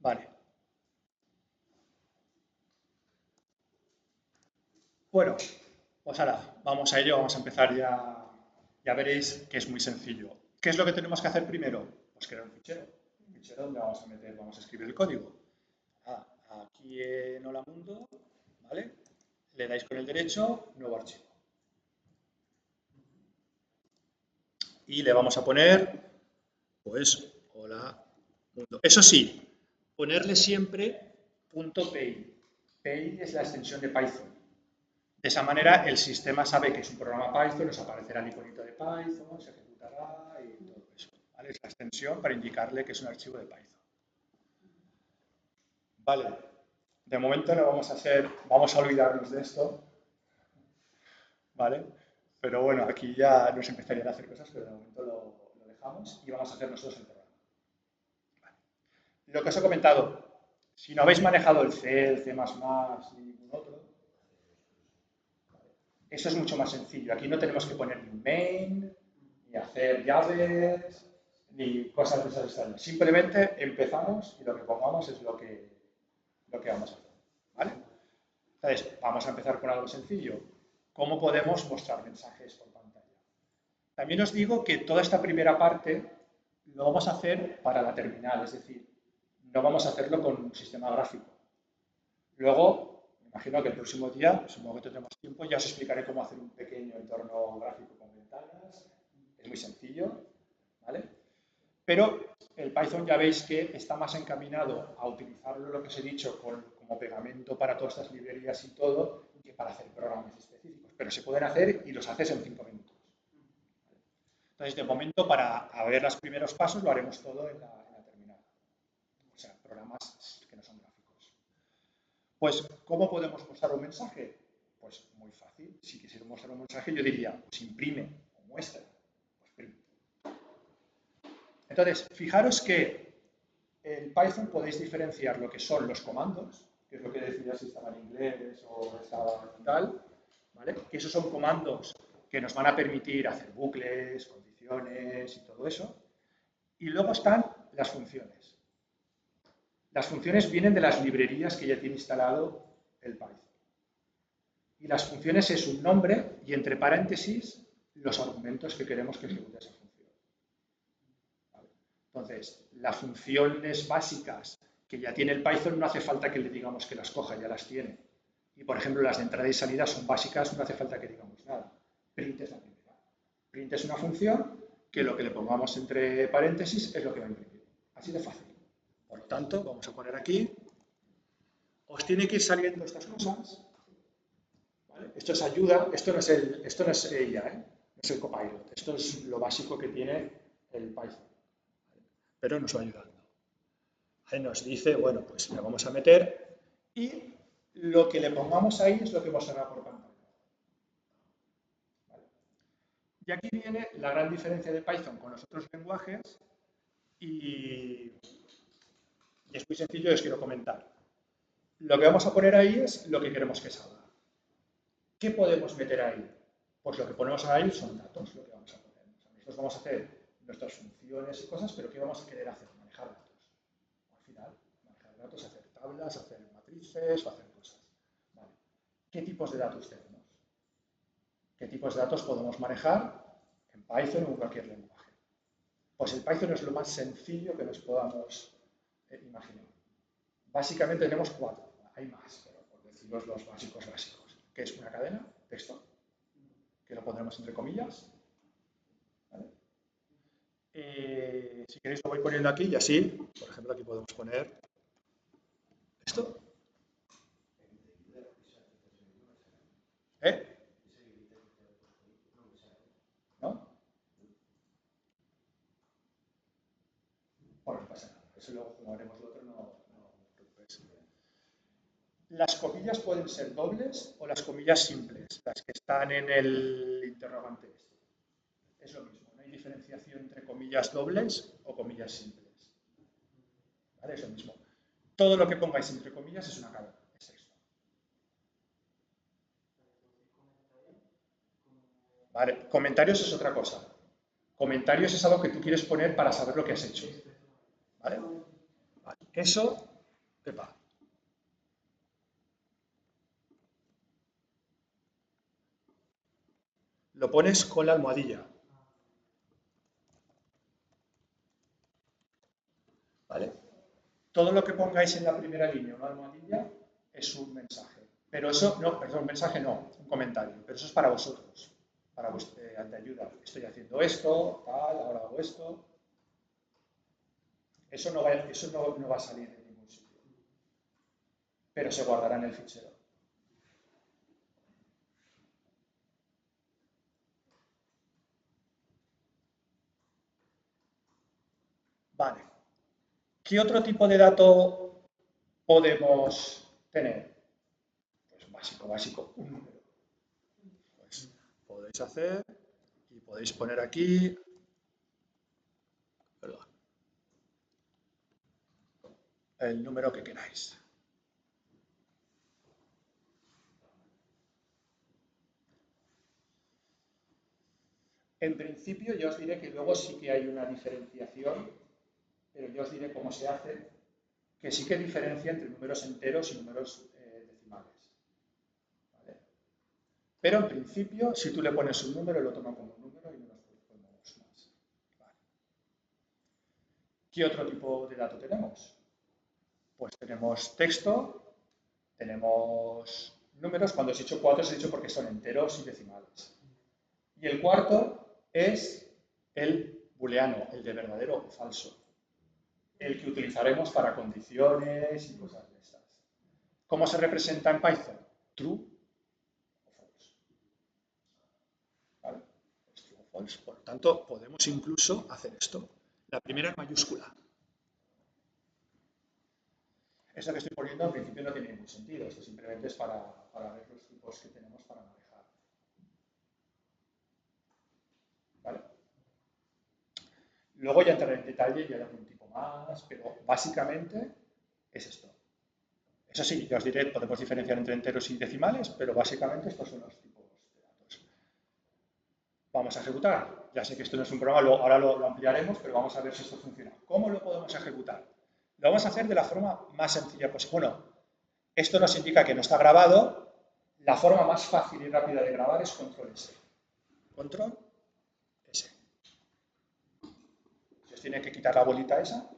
Vale. Bueno, pues ahora vamos a ello, vamos a empezar ya. Ya veréis que es muy sencillo. ¿Qué es lo que tenemos que hacer primero? Pues crear un fichero. Un fichero donde vamos a meter, vamos a escribir el código. Aquí en Hola Mundo, ¿vale? Le dais con el derecho, nuevo archivo. Y le vamos a poner, pues, Hola Mundo. Eso sí, ponerle siempre .py. PY es la extensión de Python. De esa manera el sistema sabe que es un programa Python, nos aparecerá el iconito de Python, se ejecutará y todo eso. ¿Vale? Es la extensión para indicarle que es un archivo de Python. Vale, de momento no vamos a hacer, vamos a olvidarnos de esto, ¿vale? Pero bueno, aquí ya nos empezarían a hacer cosas, pero de momento lo dejamos y vamos a hacer nosotros el programa. Vale. Lo que os he comentado, si no habéis manejado el C, el C++ ni ningún otro, eso es mucho más sencillo. Aquí no tenemos que poner ni un main, ni hacer llaves, ni cosas de esas extrañas. Simplemente empezamos y lo que pongamos es lo que vamos a hacer. ¿Vale? Entonces, vamos a empezar con algo sencillo. ¿Cómo podemos mostrar mensajes por pantalla? También os digo que toda esta primera parte lo vamos a hacer para la terminal, es decir, no vamos a hacerlo con un sistema gráfico. Luego, me imagino que el próximo día, supongo que tendremos tiempo, ya os explicaré cómo hacer un pequeño entorno gráfico con ventanas. Es muy sencillo, ¿vale? Pero el Python ya veis que está más encaminado a utilizarlo, lo que os he dicho, como pegamento para todas estas librerías y todo, que para hacer programas específicos. Pero se pueden hacer y los haces en 5 minutos. Entonces, de momento, para ver los primeros pasos, lo haremos todo en la terminal. O sea, programas que no son gráficos. Pues, ¿cómo podemos mostrar un mensaje? Pues muy fácil. Si quisiera mostrar un mensaje, yo diría, pues imprime o muestra. Pues print. Entonces, fijaros que en Python podéis diferenciar lo que son los comandos, que es lo que decía si estaba en inglés o estaba en tal, ¿vale? Que esos son comandos que nos van a permitir hacer bucles, condiciones y todo eso. Y luego están las funciones. Las funciones vienen de las librerías que ya tiene instalado el Python. Y las funciones es un nombre y entre paréntesis los argumentos que queremos que ejecute esa función. ¿Vale? Entonces, las funciones básicas que ya tiene el Python no hace falta que le digamos que las coja, ya las tiene. Y por ejemplo, las de entrada y salida son básicas, no hace falta que digamos nada. Print es la primera. Print es una función que lo que le pongamos entre paréntesis es lo que va a imprimir. Así de fácil. Por lo tanto, vamos a poner aquí. Os tiene que ir saliendo estas cosas. ¿Vale? Esto es ayuda, esto no es ella, no es el copilot. Esto es lo básico que tiene el Python. Pero nos va ayudando. Ahí nos dice, bueno, pues le vamos a meter y lo que le pongamos ahí es lo que mostrará por pantalla. ¿Vale? Y aquí viene la gran diferencia de Python con los otros lenguajes y es muy sencillo y os quiero comentar. Lo que vamos a poner ahí es lo que queremos que salga. ¿Qué podemos meter ahí? Pues lo que ponemos ahí son datos, lo que vamos a poner. O sea, nosotros vamos a hacer nuestras funciones y cosas, pero ¿qué vamos a querer hacer? Manejar datos. Al final, manejar datos, hacer tablas, hacer matrices o hacer cosas. Vale. ¿Qué tipos de datos tenemos? ¿Qué tipos de datos podemos manejar en Python o en cualquier lenguaje? Pues el Python es lo más sencillo que nos podamos imaginar. Básicamente tenemos 4, hay más, pero por deciros los básicos, que es una cadena, texto, que lo pondremos entre comillas. ¿Vale? Si queréis lo voy poniendo aquí y así, por ejemplo, aquí podemos poner esto. ¿No? Bueno, no pasa nada. Eso luego, como haremos lo otro, no preocupéis. Las comillas pueden ser dobles o las comillas simples, las que están en el interrogante este. Es lo mismo, no hay diferenciación entre comillas dobles o comillas simples. ¿Vale? Es lo mismo. Todo lo que pongáis entre comillas es una cadena, es texto. Vale, comentarios es otra cosa. Comentarios es algo que tú quieres poner para saber lo que has hecho. ¿Vale? Vale. Eso Epa. Lo pones con la almohadilla. ¿Vale? Todo lo que pongáis en la primera línea, una almohadilla, es un mensaje. Pero eso, no, perdón, un mensaje no, un comentario. Pero eso es para vosotros, para de ayuda. Estoy haciendo esto, tal, ahora hago esto. Eso no va a salir en ningún sitio. Pero se guardará en el fichero. Vale. ¿Qué otro tipo de dato podemos tener? Pues básico, un número. Pues podéis hacer y podéis poner aquí, perdón, el número que queráis. En principio yo os diré que luego sí que hay una diferenciación, pero yo os diré cómo se hace, que sí que diferencia entre números enteros y números decimales. ¿Vale? Pero en principio, si tú le pones un número, lo toma como un número y no nos ponemos más. Vale. ¿Qué otro tipo de dato tenemos? Pues tenemos texto, tenemos números. Cuando os he dicho 4, os he dicho porque son enteros y decimales. Y el cuarto es el booleano, el de verdadero o falso. El que utilizaremos para condiciones y cosas de estas. ¿Cómo se representa en Python? True o false. ¿Vale? Pues true o false. Por lo tanto, podemos incluso hacer esto. La primera en mayúscula. Esto que estoy poniendo al principio no tiene ningún sentido. Esto simplemente es para ver los tipos que tenemos para manejar. ¿Vale? Luego ya entraré en detalle y hay algún tipo más, pero básicamente es esto. Eso sí, ya os diré, podemos diferenciar entre enteros y decimales, pero básicamente estos son los tipos de datos. Vamos a ejecutar. Ya sé que esto no es un programa, ahora lo ampliaremos, pero vamos a ver si esto funciona. ¿Cómo lo podemos ejecutar? Lo vamos a hacer de la forma más sencilla posible. Bueno, esto nos indica que no está grabado. La forma más fácil y rápida de grabar es control S. Control S. Se os tiene que quitar la bolita esa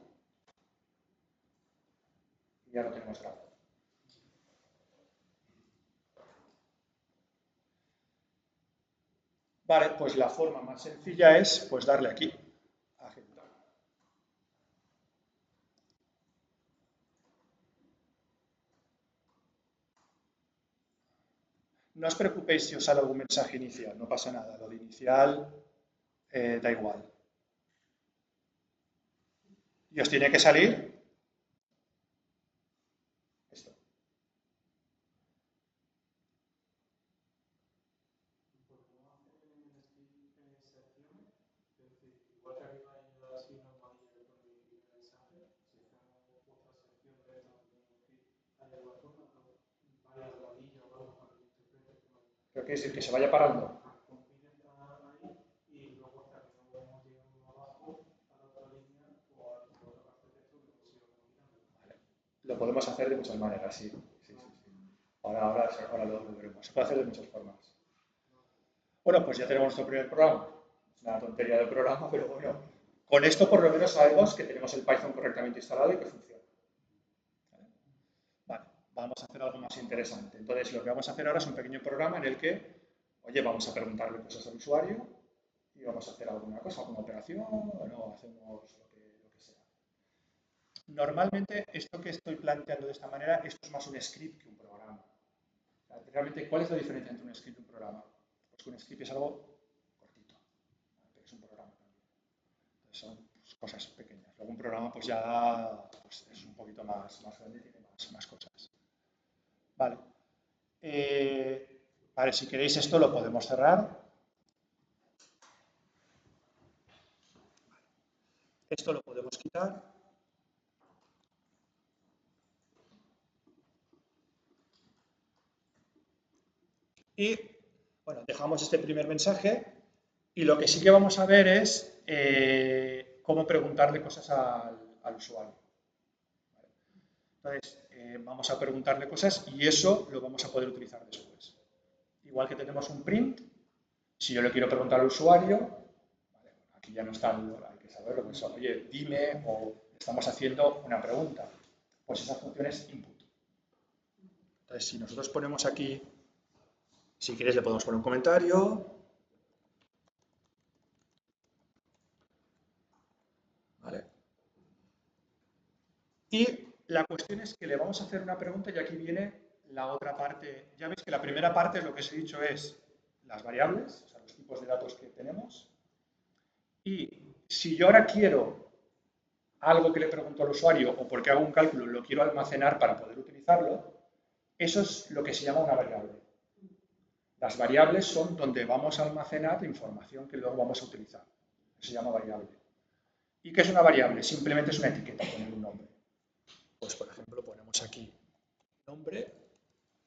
y ya lo tenemos grabado. Vale, pues la forma más sencilla es pues darle aquí a ejecutar. No os preocupéis si os sale algún mensaje inicial, no pasa nada, lo de inicial da igual. Y os tiene que salir esto. Pero quiere decir que se vaya parando. Lo podemos hacer de muchas maneras, sí. Ahora lo veremos. Se puede hacer de muchas formas. Bueno, pues ya tenemos nuestro primer programa. Es una tontería de programa, pero bueno. Con esto por lo menos sabemos que tenemos el Python correctamente instalado y que funciona. Vale, vamos a hacer algo más interesante. Entonces, lo que vamos a hacer ahora es un pequeño programa en el que, oye, vamos a preguntarle cosas al usuario y vamos a hacer alguna cosa, alguna operación, o no, hacemos lo que sea. Normalmente, esto que estoy planteando de esta manera, esto es más un script que un programa. Realmente, ¿cuál es la diferencia entre un script y un programa? Pues que un script es algo cortito, pero es un programa también. Entonces, son pues, cosas pequeñas. Luego un programa pues ya pues, es un poquito más grande y tiene más cosas. Vale. Vale, si queréis esto lo podemos cerrar. Esto lo podemos quitar. Y, bueno, dejamos este primer mensaje y lo que sí que vamos a ver es cómo preguntarle cosas al usuario. ¿Vale? Entonces, vamos a preguntarle cosas y eso lo vamos a poder utilizar después. Igual que tenemos un print, si yo le quiero preguntar al usuario, vale, aquí ya no está, hay que saberlo, pues, oye, dime, o estamos haciendo una pregunta, pues esa función es input. Entonces, si nosotros ponemos aquí, si quieres le podemos poner un comentario, ¿vale? Y la cuestión es que le vamos a hacer una pregunta y aquí viene la otra parte. Ya veis que la primera parte, lo que os he dicho, es las variables, o sea, los tipos de datos que tenemos. Y si yo ahora quiero algo que le pregunto al usuario o porque hago un cálculo lo quiero almacenar para poder utilizarlo, eso es lo que se llama una variable. Las variables son donde vamos a almacenar información que luego vamos a utilizar. Se llama variable. ¿Y qué es una variable? Simplemente es una etiqueta, poner un nombre. Pues, por ejemplo, ponemos aquí nombre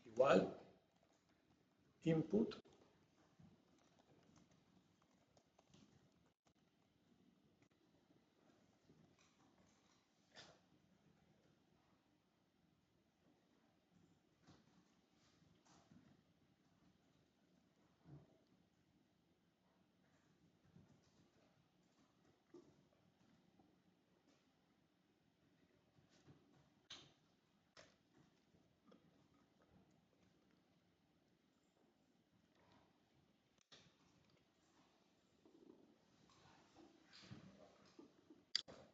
igual input.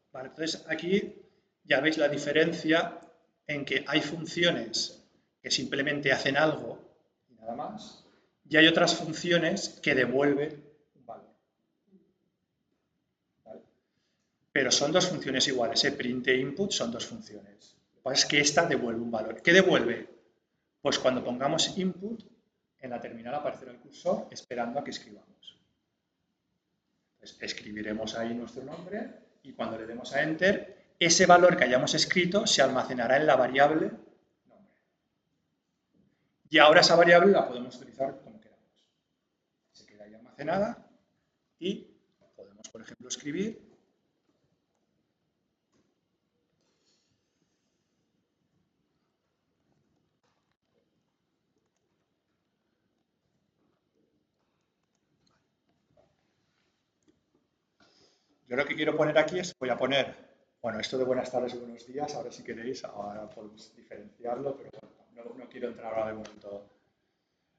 Vale, entonces aquí ya veis la diferencia en que hay funciones que simplemente hacen algo y nada más, y hay otras funciones que devuelven un valor. ¿Vale? Pero son dos funciones iguales, print e input son dos funciones. Lo que pasa es que esta devuelve un valor. ¿Qué devuelve? Pues cuando pongamos input, en la terminal aparecerá el cursor esperando a que escribamos. Entonces, escribiremos ahí nuestro nombre y cuando le demos a Enter, ese valor que hayamos escrito se almacenará en la variable nombre. Y ahora esa variable la podemos utilizar como queramos. Se queda ahí almacenada y podemos, por ejemplo, escribir yo lo que quiero poner aquí es, voy a poner, bueno, esto de buenas tardes y buenos días, ahora si queréis, ahora podemos diferenciarlo, pero no quiero entrar ahora de momento.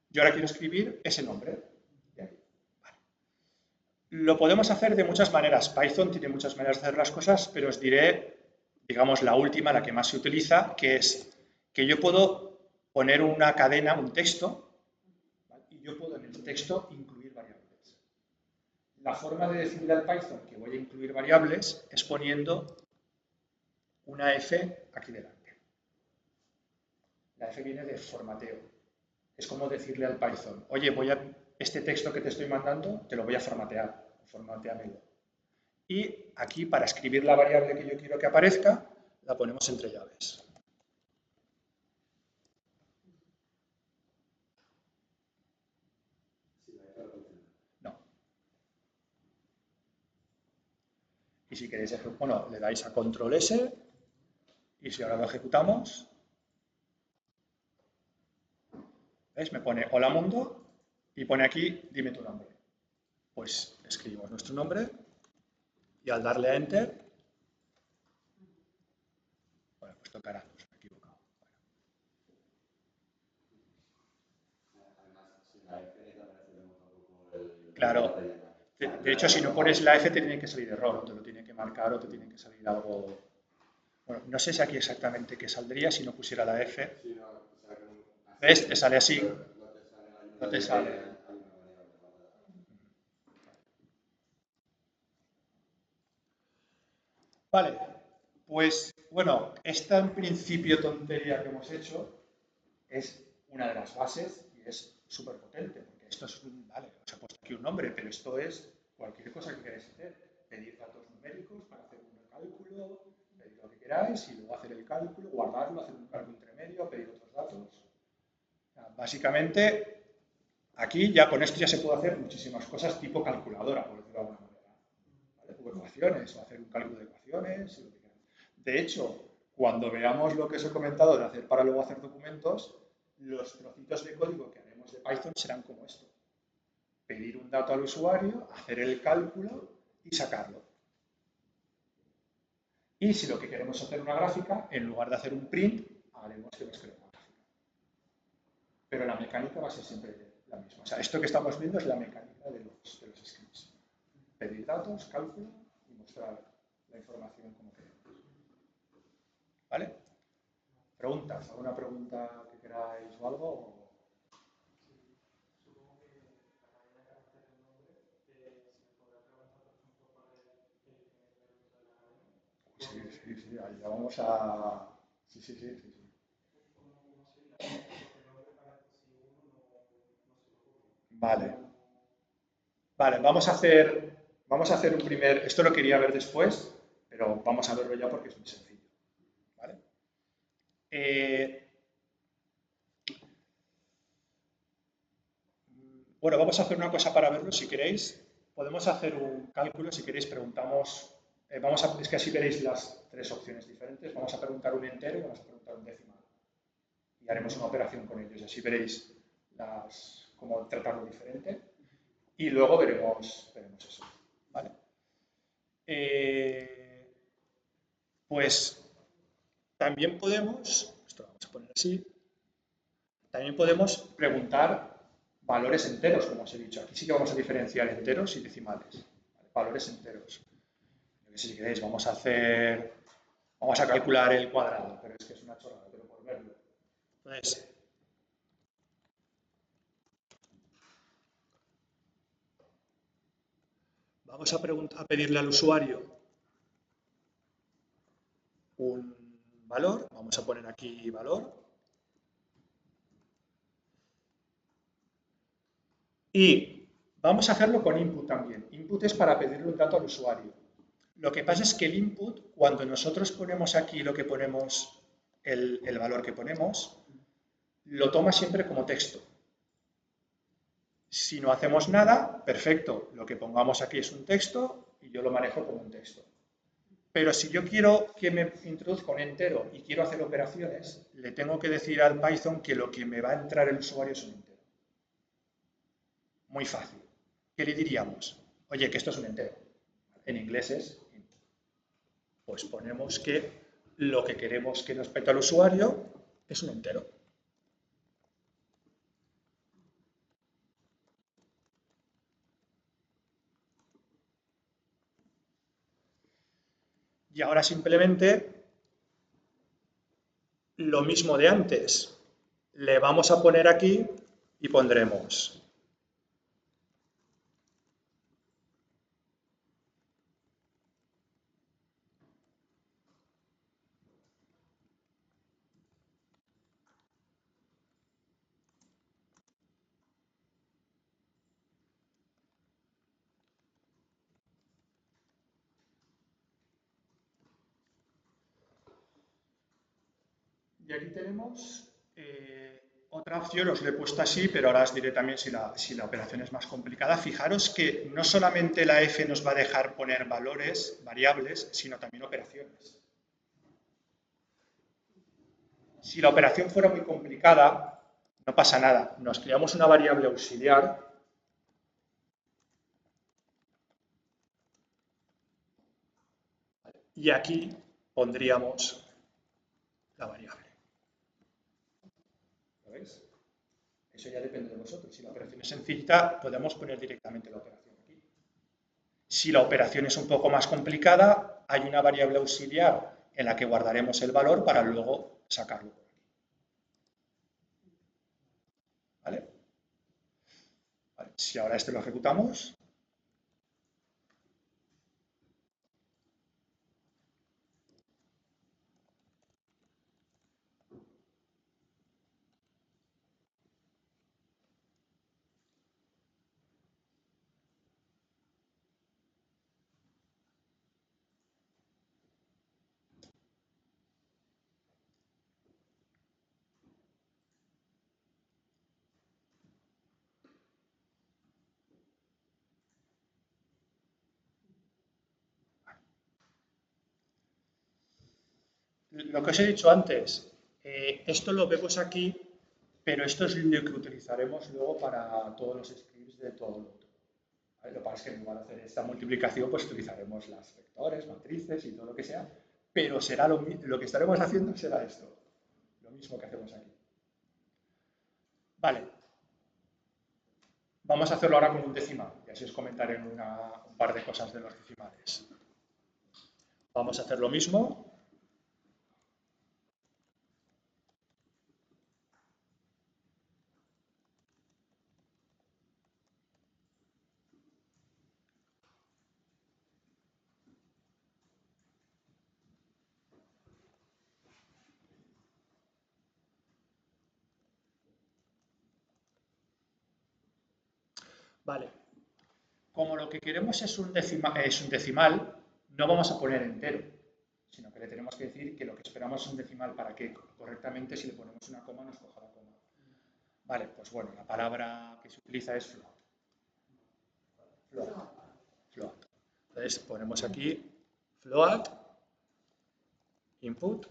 Yo ahora quiero escribir ese nombre. Vale. Lo podemos hacer de muchas maneras. Python tiene muchas maneras de hacer las cosas, pero os diré, digamos, la última, la que más se utiliza, que es que yo puedo poner una cadena, un texto, ¿vale? Y yo puedo en el texto incluir variables. La forma de decirle al Python que voy a incluir variables es poniendo una F aquí delante. La F viene de formateo. Es como decirle al Python, oye, este texto que te estoy mandando te lo voy a formatear, formateamelo. Y aquí, para escribir la variable que yo quiero que aparezca, la ponemos entre llaves. No. Y si queréis, bueno, le dais a Control S y si ahora lo ejecutamos, ¿veis? Me pone hola mundo y pone aquí, dime tu nombre. Pues escribimos nuestro nombre y al darle a Enter, bueno, pues tocará, me he equivocado. Claro, de hecho, si no pones la F te tiene que salir error, o te lo tiene que marcar o te tiene que salir algo. Bueno, no sé si aquí exactamente qué saldría si no pusiera la F. ¿Ves? Te sale así. No te sale. Vale, pues bueno, esta en principio tontería que hemos hecho es una de las bases y es súper potente, porque esto es vale, os he puesto aquí un nombre, pero esto es cualquier cosa que queráis hacer. Pedir datos numéricos para hacer un cálculo, pedir lo que queráis y luego hacer el cálculo, guardarlo, hacer un cálculo intermedio, pedir otros datos. Básicamente, aquí ya con esto ya se puede hacer muchísimas cosas tipo calculadora, por decirlo de alguna manera. ¿Vale? O ecuaciones, o hacer un cálculo de ecuaciones. De hecho, cuando veamos lo que os he comentado de hacer para luego hacer documentos, los trocitos de código que haremos de Python serán como esto. Pedir un dato al usuario, hacer el cálculo y sacarlo. Y si lo que queremos es hacer una gráfica, en lugar de hacer un print, haremos que nos cree una gráfica. Pero la mecánica va a ser siempre la misma. O sea, esto que estamos viendo es la mecánica de los scripts. Pedir datos, cálculo y mostrar la información como queremos. ¿Vale? ¿Preguntas? ¿Alguna pregunta que queráis o algo? Sí, sí, sí, ahí ya vamos a... Sí, sí, sí, sí, sí. Vale, vale, vamos a hacer un primer... Esto lo quería ver después, pero vamos a verlo ya porque es muy sencillo. ¿Vale? Eh, bueno, vamos a hacer una cosa para verlo, si queréis. Podemos hacer un cálculo, si queréis preguntamos... es que así veréis las tres opciones diferentes. Vamos a preguntar un entero y vamos a preguntar un decimal. Y haremos una operación con ellos. Y así veréis cómo tratarlo diferente. Y luego veremos eso. ¿Vale? Pues también podemos, esto lo vamos a poner así, también podemos preguntar valores enteros, como os he dicho. Aquí sí que vamos a diferenciar enteros y decimales. ¿Vale? Valores enteros. Si queréis, vamos a calcular el cuadrado, pero es que es una chorrada, pero por verlo. Entonces, vamos a pedirle al usuario un valor, vamos a poner aquí valor, y vamos a hacerlo con input también. Input es para pedirle un dato al usuario. Lo que pasa es que el input, cuando nosotros ponemos aquí lo que ponemos, el valor que ponemos, lo toma siempre como texto. Si no hacemos nada, perfecto, lo que pongamos aquí es un texto y yo lo manejo como un texto. Pero si yo quiero que me introduzca un entero y quiero hacer operaciones, le tengo que decir al Python que lo que me va a entrar el usuario es un entero. Muy fácil. ¿Qué le diríamos? Oye, que esto es un entero. En inglés es input. Pues ponemos que lo que queremos que nos peta al usuario es un entero. Y ahora simplemente lo mismo de antes. Le vamos a poner aquí y pondremos y aquí tenemos otra opción, os lo he puesto así, pero ahora os diré también si la operación es más complicada. Fijaros que no solamente la f nos va a dejar poner valores, variables, sino también operaciones. Si la operación fuera muy complicada, no pasa nada. Nos creamos una variable auxiliar y aquí pondríamos la variable. ¿Lo veis? Eso ya depende de vosotros. Si la operación es sencillita, podemos poner directamente la operación aquí. Si la operación es un poco más complicada, hay una variable auxiliar en la que guardaremos el valor para luego sacarlo por aquí. ¿Vale? Vale. Si ahora este lo ejecutamos, lo que os he dicho antes, esto lo vemos aquí, pero esto es lo que utilizaremos luego para todos los scripts de todo lo otro. ¿Vale? Lo que pasa es que en lugar de hacer esta multiplicación, pues utilizaremos las vectores, matrices y todo lo que sea, pero será lo que estaremos haciendo será esto, lo mismo que hacemos aquí. Vale, vamos a hacerlo ahora con un decimal y así os comentaré un par de cosas de los decimales. Vamos a hacer lo mismo. Vale, como lo que queremos es un decimal, no vamos a poner entero, sino que le tenemos que decir que lo que esperamos es un decimal para que correctamente si le ponemos una coma nos coja la coma. Vale, pues bueno, la palabra que se utiliza es float. Float. Float. Entonces ponemos aquí float, input.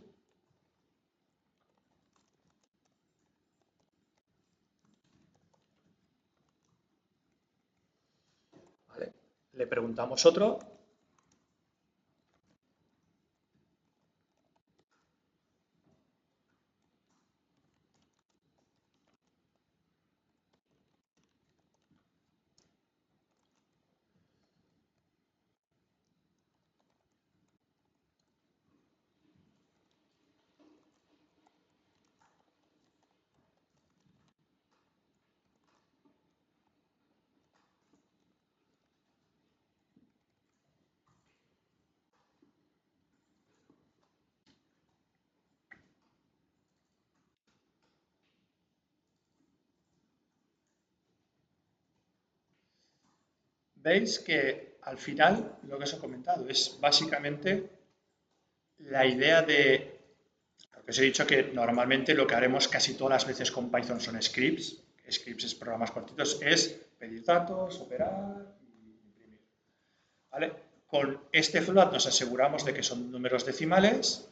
Vale. Le preguntamos otro. Veis que al final lo que os he comentado es básicamente la idea de, lo que os he dicho que normalmente lo que haremos casi todas las veces con Python son scripts, scripts es programas cortitos, es pedir datos, operar y imprimir. ¿Vale? Con este float nos aseguramos de que son números decimales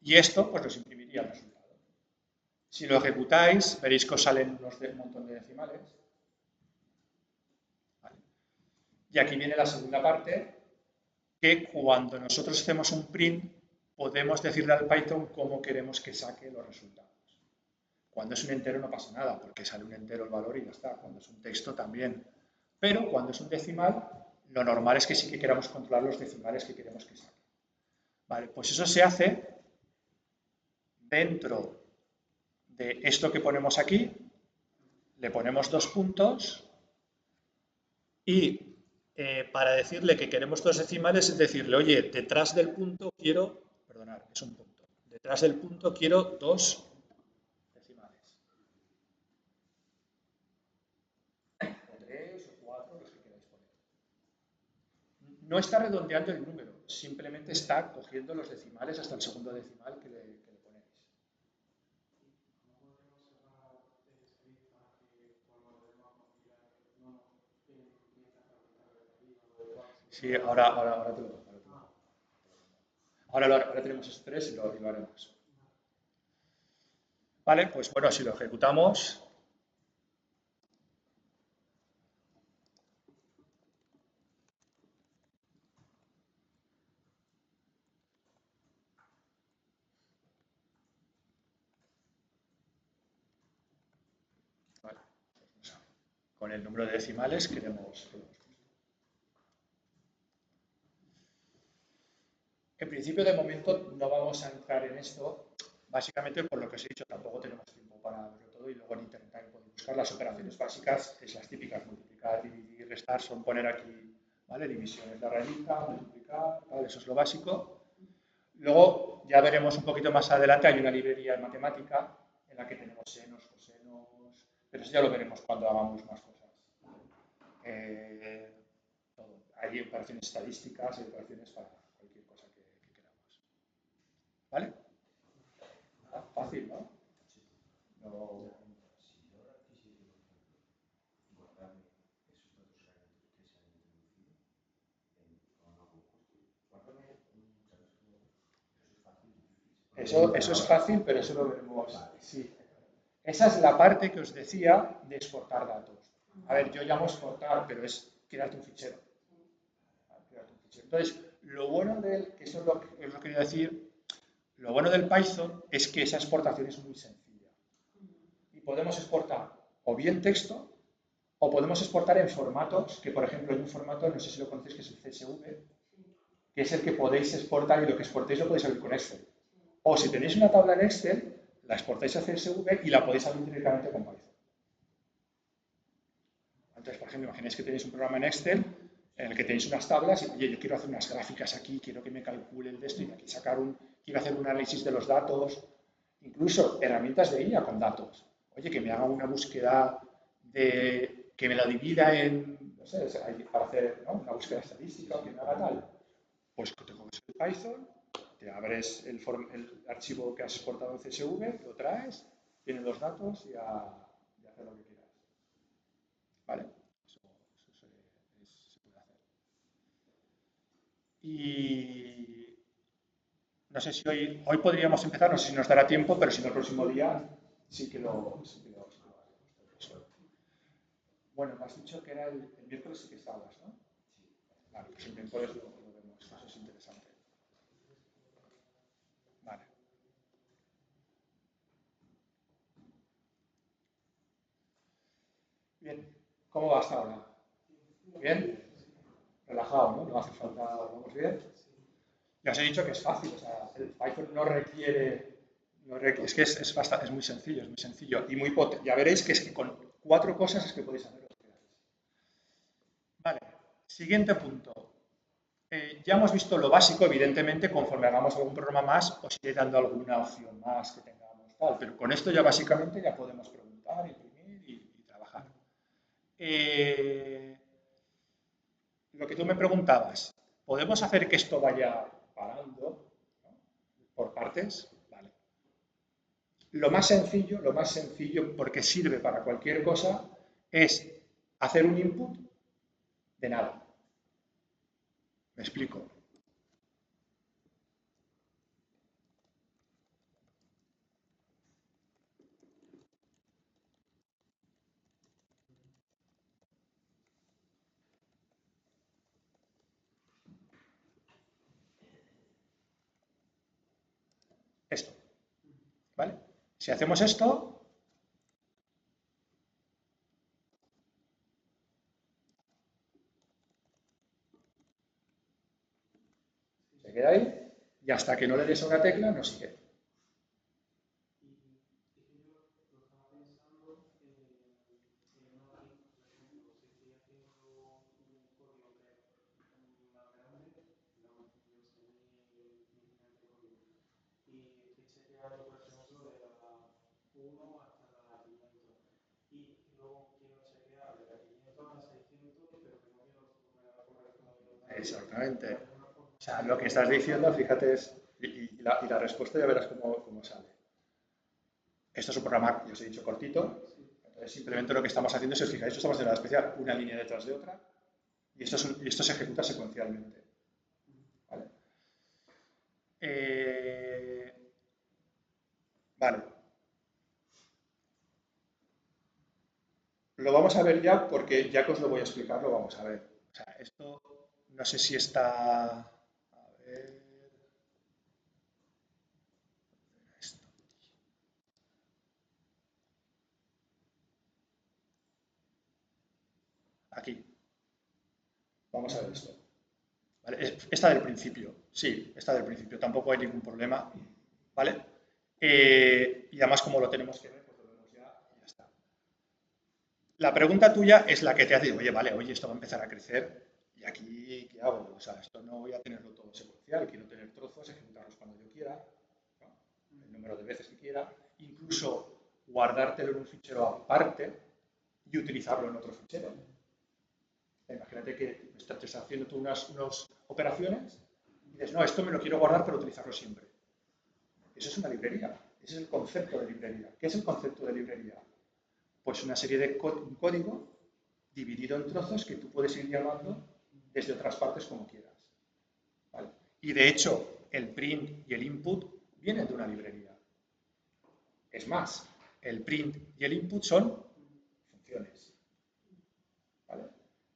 y esto pues nos imprimiría el resultado. Si lo ejecutáis, veréis que os salen un montón de decimales. ¿Vale? Y aquí viene la segunda parte, que cuando nosotros hacemos un print, podemos decirle al Python cómo queremos que saque los resultados. Cuando es un entero no pasa nada, porque sale un entero el valor y ya está. Cuando es un texto también. Pero cuando es un decimal, lo normal es que sí que queramos controlar los decimales que queremos que saque. Vale, pues eso se hace dentro de esto que ponemos aquí, le ponemos 2 puntos y para decirle que queremos 2 decimales es decirle, oye, detrás del punto quiero, perdonad, es un punto, detrás del punto quiero 2 decimales. O 3 o 4, los que queráis poner. No está redondeando el número, simplemente está cogiendo los decimales hasta el segundo decimal que le ponéis. Sí, ahora te lo toco. Ahora tenemos esos 3 y lo haremos. Vale, pues bueno, si lo ejecutamos, vale, con el número de decimales queremos. En principio, de momento, no vamos a entrar en esto, básicamente por lo que os he dicho, tampoco tenemos tiempo para verlo todo y luego en Internet también podéis buscar las operaciones básicas, es las típicas, multiplicar, dividir, restar, son poner aquí, ¿vale? División es la rayita, multiplicar, ¿vale? Eso es lo básico. Luego, ya veremos un poquito más adelante, hay una librería en matemática en la que tenemos senos, cosenos, pero eso ya lo veremos cuando hagamos más cosas. Todo. Hay operaciones estadísticas y operaciones para cualquier cosa que queramos. ¿Vale? Ah, fácil, ¿no? No. Eso es fácil, pero eso lo veremos. Sí. Esa es la parte que os decía de exportar datos. A ver, yo llamo exportar, pero es crearte un fichero. Entonces, lo bueno que eso es lo que os quería decir, lo bueno del Python es que esa exportación es muy sencilla. Y podemos exportar o bien texto, o podemos exportar en formatos, que por ejemplo hay un formato, no sé si lo conocéis, que es el CSV, que es el que podéis exportar y lo que exportéis lo podéis abrir con Excel. O si tenéis una tabla en Excel, la exportáis a CSV y la podéis abrir directamente con Python. Entonces, por ejemplo, imagináis que tenéis un programa en Excel en el que tenéis unas tablas y, oye, yo quiero hacer unas gráficas aquí, quiero que me calcule el de esto y aquí quiero hacer un análisis de los datos, incluso herramientas de IA con datos. Oye, que me haga una búsqueda que me la divida en, no sé, para hacer, ¿no?, una búsqueda estadística o que me haga tal. Pues te coges el Python, te abres el archivo que has exportado en CSV, lo traes, tienes los datos y hacer lo que quieras. ¿Vale? Eso se puede hacer. Y no sé si hoy podríamos empezar, no sé si nos dará tiempo, pero si no el próximo día sí que lo haremos. Bueno, me has dicho que era el miércoles sí que estabas, ¿no? Vale, pues el miércoles lo vemos, eso es interesante. Vale. Bien, ¿cómo va hasta ahora? ¿Bien? Relajado, ¿no? No hace falta, ¿vamos bien? Ya os he dicho que es fácil, o sea, el Python no requiere es que es muy sencillo y muy potente. Ya veréis que es que con 4 cosas es que podéis hacer lo que queráis. Vale, siguiente punto. Ya hemos visto lo básico, evidentemente, conforme hagamos algún programa más, os iré dando alguna opción más que tengamos, tal, pero con esto ya básicamente ya podemos preguntar, imprimir y trabajar. Lo que tú me preguntabas, ¿podemos hacer que esto vaya parando, ¿no?, por partes? Vale. Lo más sencillo, porque sirve para cualquier cosa, es hacer un input de nada. ¿Me explico? Esto. ¿Vale? Si hacemos esto, se queda ahí y hasta que no le des a una tecla no sigue. Exactamente. O sea, lo que estás diciendo, fíjate, y la respuesta ya verás cómo sale. Esto es un programa, ya os he dicho, cortito. Entonces, simplemente lo que estamos haciendo, si os fijáis, no estamos haciendo nada especial, una línea detrás de otra, y esto se ejecuta secuencialmente. ¿Vale? Vale. Lo vamos a ver ya porque ya que os lo voy a explicar, lo vamos a ver. O sea, esto no sé si está... A ver... Esto. Aquí. Vamos a ver esto. ¿Vale? Esta del principio. Sí, esta del principio. Tampoco hay ningún problema. ¿Vale? Y además, como lo tenemos que ver, pues lo vemos ya y ya está. La pregunta tuya es la que te hace, oye, vale, oye, esto va a empezar a crecer y aquí, ¿qué hago? O sea, esto no voy a tenerlo todo secuencial, quiero tener trozos, ejecutarlos cuando yo quiera, ¿no?, el número de veces que quiera, incluso guardártelo en un fichero aparte y utilizarlo en otro fichero. Imagínate que estás haciendo tú unas operaciones y dices, no, esto me lo quiero guardar para utilizarlo siempre. Eso es una librería, ese es el concepto de librería. ¿Qué es el concepto de librería? Pues una serie de código dividido en trozos que tú puedes ir llamando desde otras partes como quieras. ¿Vale? Y de hecho, el print y el input vienen de una librería. Es más, el print y el input son funciones. ¿Vale?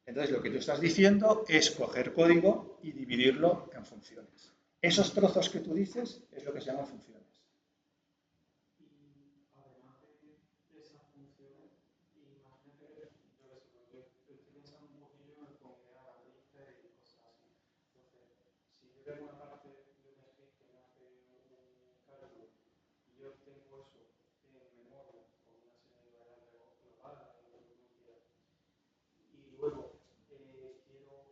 Entonces, lo que tú estás diciendo es coger código y dividirlo en funciones. Esos trozos que tú dices es lo que se llaman funciones. Y además de esas funciones, imagínate, yo estoy pensando un poquillo en combinar artistas y cosas así. Entonces, si yo tengo una parte de un script que me hace un cálculo y yo tengo eso en memoria con una serie de variables globales o lo que tú quieras, y luego quiero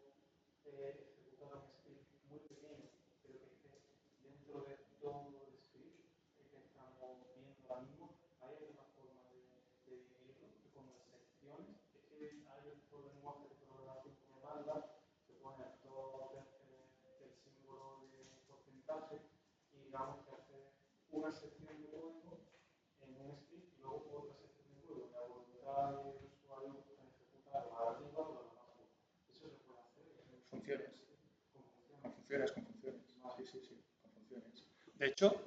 ejecutar un script muy pequeño, pero que esté dentro de todo el script que estamos viendo ahora mismo, ¿hay alguna forma de dividirlo? Que como en secciones, es que hay otro lenguaje de programación que me manda, que pone todo el símbolo de porcentaje y digamos que hace una sección de código en un script y luego otra sección de código que a voluntad del usuario puede ejecutar o arriba o abajo. Eso se puede hacer. Funciones. Con funciones. Sí, con funciones. De hecho,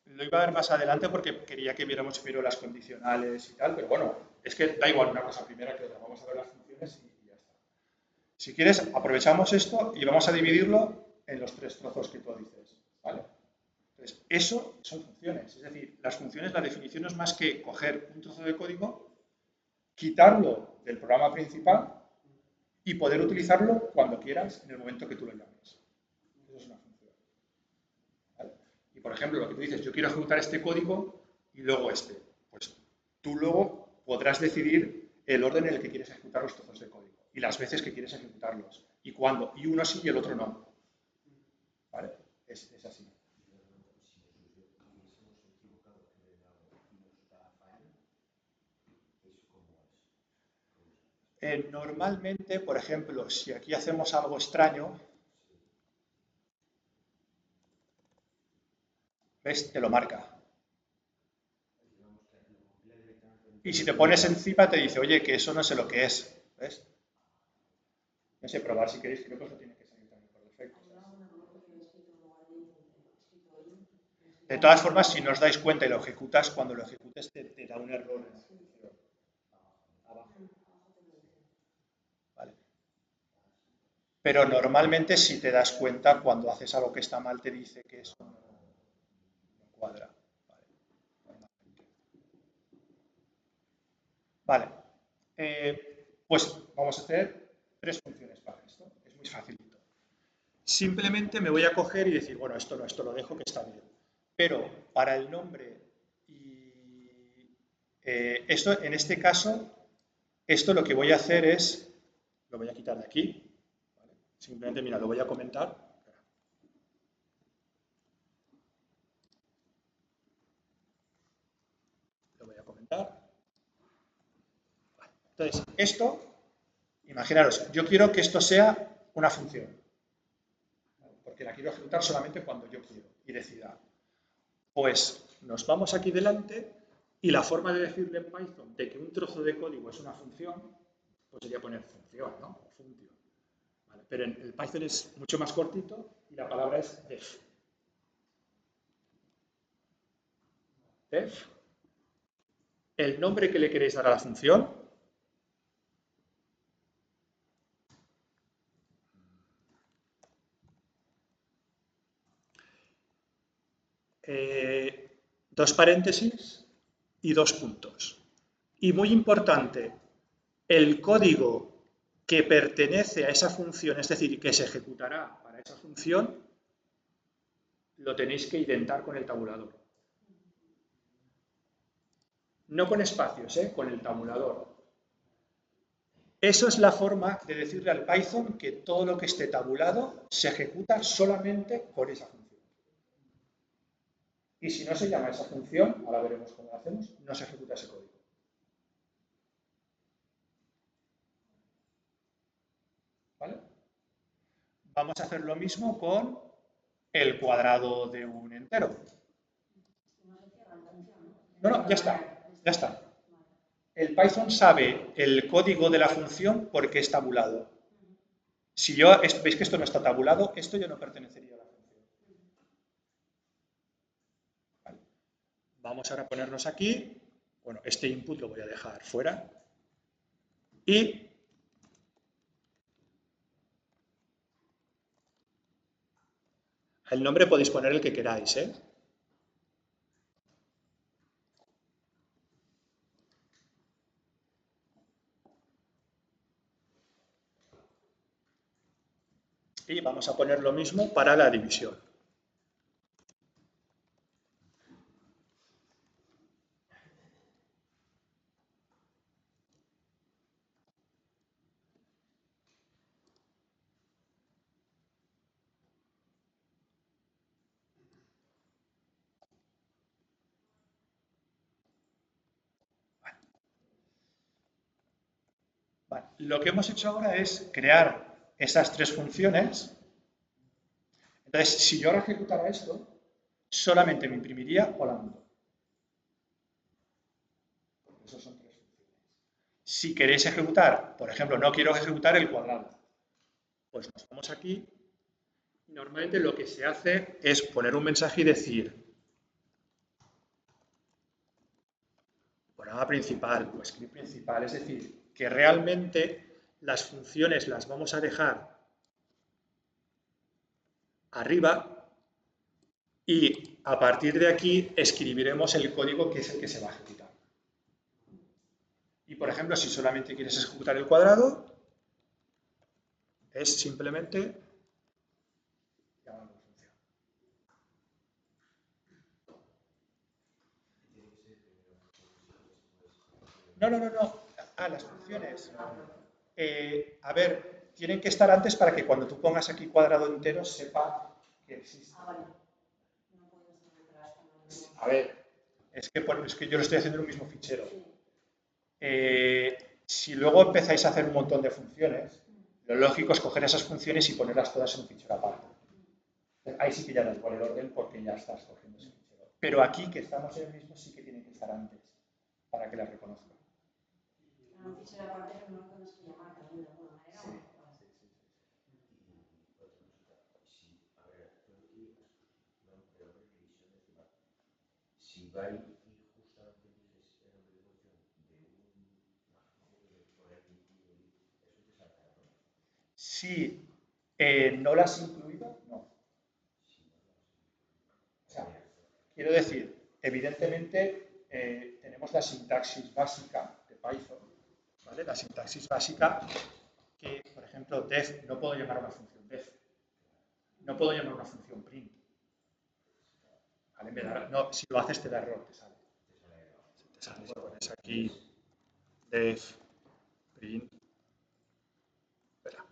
lo iba a ver más adelante porque quería que viéramos primero las condicionales y tal, pero bueno, es que da igual una cosa primera que otra. Vamos a ver las funciones y ya está. Si quieres, aprovechamos esto y vamos a dividirlo en los 3 trozos que tú dices. ¿Vale? Entonces, eso son funciones. Es decir, las funciones, la definición no es más que coger un trozo de código, quitarlo del programa principal y poder utilizarlo cuando quieras en el momento que tú lo llames. Eso es una función. ¿Vale? Y por ejemplo, lo que tú dices, yo quiero ejecutar este código y luego este. Pues tú luego podrás decidir el orden en el que quieres ejecutar los trozos de código y las veces que quieres ejecutarlos y cuándo. Y uno sí y el otro no. ¿Vale? Es así. Normalmente, por ejemplo, si aquí hacemos algo extraño, ¿ves? Te lo marca. Y si te pones encima te dice, oye, que eso no sé lo que es. ¿Ves? No sé, probar si queréis, creo que eso tiene que salir también por defecto. De todas formas, si no os dais cuenta y lo ejecutas, cuando lo ejecutes te da un error en la ejecución. Abajo. ¿Vale? Pero normalmente si te das cuenta, cuando haces algo que está mal, te dice que eso no cuadra. Vale. Pues vamos a hacer 3 funciones para esto. Es muy facilito. Simplemente me voy a coger y decir, bueno, esto no, esto lo dejo que está bien. Pero para el nombre y esto, en este caso, esto lo que voy a hacer es, lo voy a quitar de aquí. ¿Vale? Simplemente, mira, lo voy a comentar. Lo voy a comentar. Vale. Entonces, esto, imaginaros, yo quiero que esto sea una función. Porque la quiero ejecutar solamente cuando yo quiero y decida. Pues nos vamos aquí delante y la forma de decirle en Python de que un trozo de código es una función, pues sería poner función, ¿no? O función. ¿Vale? Pero en el Python es mucho más cortito y la palabra es def. Def. El nombre que le queréis dar a la función. Dos paréntesis y 2 puntos. Y muy importante, el código que pertenece a esa función, es decir, que se ejecutará para esa función, lo tenéis que indentar con el tabulador. No con espacios, con el tabulador. Eso es la forma de decirle al Python que todo lo que esté tabulado se ejecuta solamente con esa función. Y si no se llama esa función, ahora veremos cómo lo hacemos, no se ejecuta ese código. ¿Vale? Vamos a hacer lo mismo con el cuadrado de un entero. No, ya está. El Python sabe el código de la función porque es tabulado. Si veis que esto no está tabulado, esto ya no pertenecería a la función. Vamos ahora a ponernos aquí. Bueno, este input lo voy a dejar fuera. Y el nombre podéis poner el que queráis, ¿eh? Y vamos a poner lo mismo para la división. Vale. Lo que hemos hecho ahora es crear esas tres funciones. Entonces, si yo ahora ejecutara esto, solamente me imprimiría Holando. Esos son tres funciones. Si queréis ejecutar, por ejemplo, no quiero ejecutar el cuadrado, pues nos vamos aquí. Y normalmente lo que se hace es poner un mensaje y decir programa principal o script principal, es decir, que realmente las funciones las vamos a dejar arriba y a partir de aquí escribiremos el código que es el que se va a ejecutar. Y por ejemplo, si solamente quieres ejecutar el cuadrado, es simplemente llamar la función. No. Las funciones. A ver, tienen que estar antes para que cuando tú pongas aquí cuadrado entero sepa que existe. A ver, es que yo lo estoy haciendo en un mismo fichero. Si luego empezáis a hacer un montón de funciones, lo lógico es coger esas funciones y ponerlas todas en un fichero aparte. Ahí sí que ya da igual el orden porque ya estás cogiendo ese fichero. Pero aquí, que estamos en el mismo, sí que tienen que estar antes para que las reconozca. En un fichero aparte no lo tienes que llamar también de alguna manera. Sí. Si va y justamente dices el nombre de función de un por aquí, eso te saltará, ¿no? Si no las has incluido, no. O sea, quiero decir, evidentemente tenemos la sintaxis básica de Python, ¿vale? La sintaxis básica que, por ejemplo, def, no puedo llamar a una función def, no puedo llamar a una función print. ¿Vale? No, si lo haces te da error, te sale. Te sale, si pones aquí def, print, espera.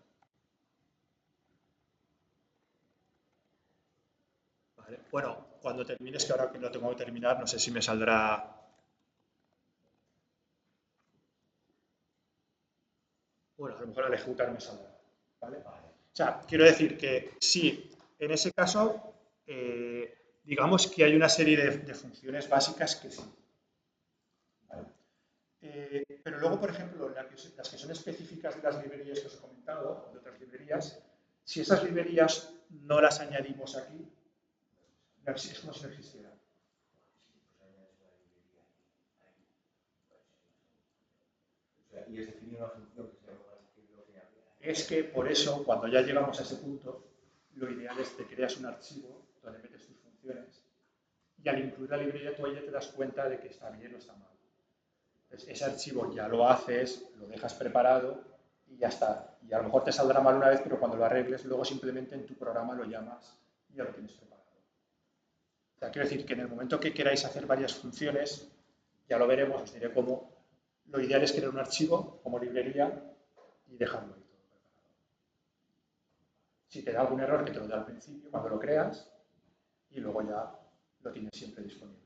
Vale. Bueno, cuando termines, que ahora que lo tengo que terminar, no sé si me saldrá. Bueno, a lo mejor al ejecutar me saldrá. ¿Vale? O sea, quiero decir que sí, en ese caso, digamos que hay una serie de funciones básicas que sí. ¿Vale? Pero luego, por ejemplo, las que son específicas de las librerías que os he comentado, o de otras librerías, si esas librerías no las añadimos aquí, es como si no existieran. Y es definir una función que sea Es que por eso, cuando ya llegamos a ese punto, lo ideal es que creas un archivo donde metes tus funciones y al incluir la librería tú ya te das cuenta de que está bien o está mal. Entonces, ese archivo ya lo haces, lo dejas preparado y ya está. Y a lo mejor te saldrá mal una vez, pero cuando lo arregles, luego simplemente en tu programa lo llamas y ya lo tienes preparado. O sea, quiero decir que en el momento que queráis hacer varias funciones, ya lo veremos, os diré cómo. Lo ideal es crear un archivo como librería y dejarlo ahí todo preparado. Si te da algún error, que te lo da al principio cuando lo creas y luego ya lo tienes siempre disponible.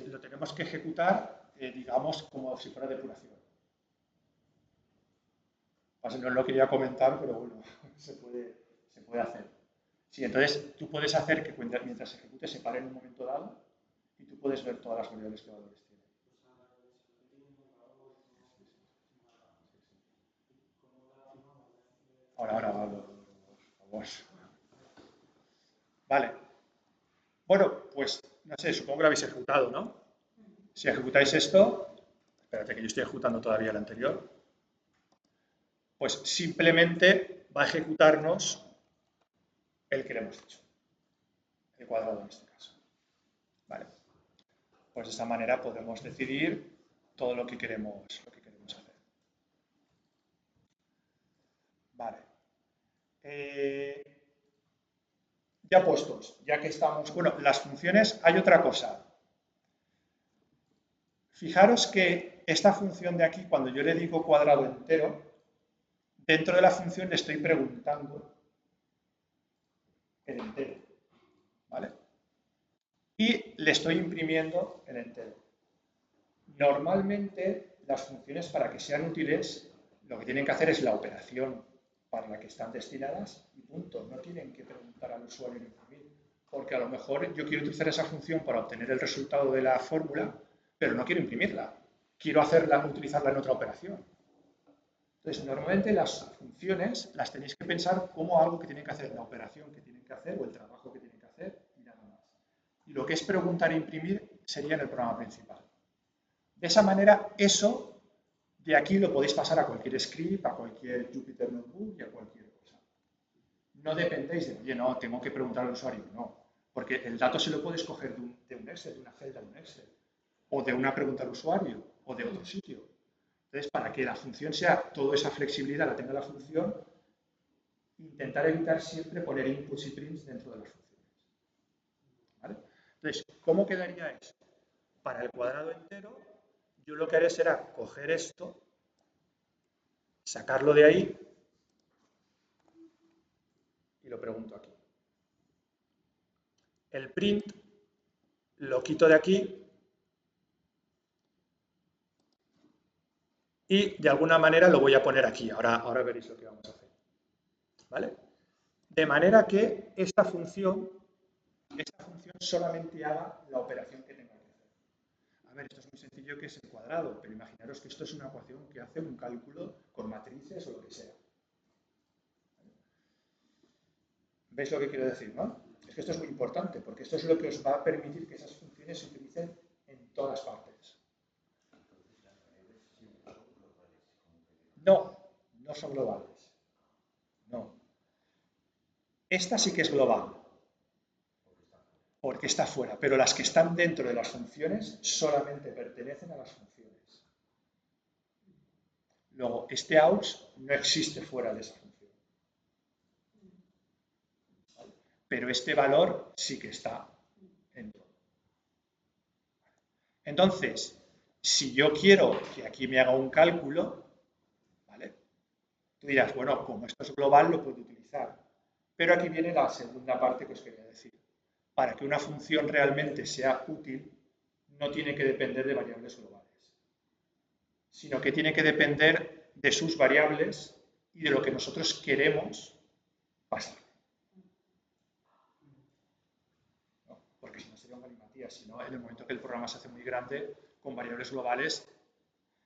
Lo tenemos que ejecutar, digamos, como si fuera depuración. No lo quería comentar, pero bueno, se puede hacer. Sí, entonces tú puedes hacer que mientras ejecute se pare en un momento dado y tú puedes ver todas las variables que valores tiene. Ahora, por favor. Vale. Bueno, pues, no sé, supongo que lo habéis ejecutado, ¿no? Si ejecutáis esto, espérate que yo estoy ejecutando todavía el anterior, pues simplemente va a ejecutarnos el que le hemos hecho, el cuadrado en este caso. Vale. Pues de esta manera podemos decidir todo lo que queremos hacer. Vale. Ya puestos, ya que estamos... Bueno, las funciones, hay otra cosa. Fijaros que esta función de aquí, cuando yo le digo cuadrado entero, dentro de la función le estoy preguntando el entero, ¿vale? Y le estoy imprimiendo el entero. Normalmente, las funciones, para que sean útiles, lo que tienen que hacer es la operación para la que están destinadas y punto. No tienen que preguntar al usuario en imprimir, porque a lo mejor yo quiero utilizar esa función para obtener el resultado de la fórmula, pero no quiero imprimirla. Quiero utilizarla en otra operación. Entonces, normalmente las funciones las tenéis que pensar como algo que tienen que hacer, la operación que tienen que hacer o el trabajo que tienen que hacer y nada más. Y lo que es preguntar e imprimir sería en el programa principal. De esa manera, eso de aquí lo podéis pasar a cualquier script, a cualquier Jupyter Notebook y a cualquier cosa. No dependéis de, oye, no, tengo que preguntar al usuario, no. Porque el dato se lo puedes coger de un Excel, de una celda de un Excel, o de una pregunta al usuario, o de otro sitio. Entonces, para que la función sea, toda esa flexibilidad la tenga la función, intentar evitar siempre poner inputs y prints dentro de las funciones. ¿Vale? Entonces, ¿cómo quedaría eso? Para el cuadrado entero, yo lo que haré será coger esto, sacarlo de ahí y lo pregunto aquí. El print lo quito de aquí y de alguna manera lo voy a poner aquí. Ahora veréis lo que vamos a hacer. ¿Vale? De manera que esta función solamente haga la operación que tenga que hacer. A ver, esto es muy sencillo, que es el cuadrado, pero imaginaros que esto es una ecuación que hace un cálculo con matrices o lo que sea. ¿Veis lo que quiero decir, no? Es que esto es muy importante, porque esto es lo que os va a permitir que esas funciones se utilicen en todas partes. No, no son globales. No. Esta sí que es global, porque está fuera, pero las que están dentro de las funciones solamente pertenecen a las funciones. Luego, este aux no existe fuera de esa función. ¿Vale? Pero este valor sí que está en todo. Entonces, si yo quiero que aquí me haga un cálculo, ¿vale? Tú dirás, bueno, como esto es global, lo puedo utilizar. Pero aquí viene la segunda parte que os quería decir. Para que una función realmente sea útil, no tiene que depender de variables globales, sino que tiene que depender de sus variables y de lo que nosotros queremos pasar. ¿No? Porque si no sería un galimatías, si no, en el momento que el programa se hace muy grande, con variables globales,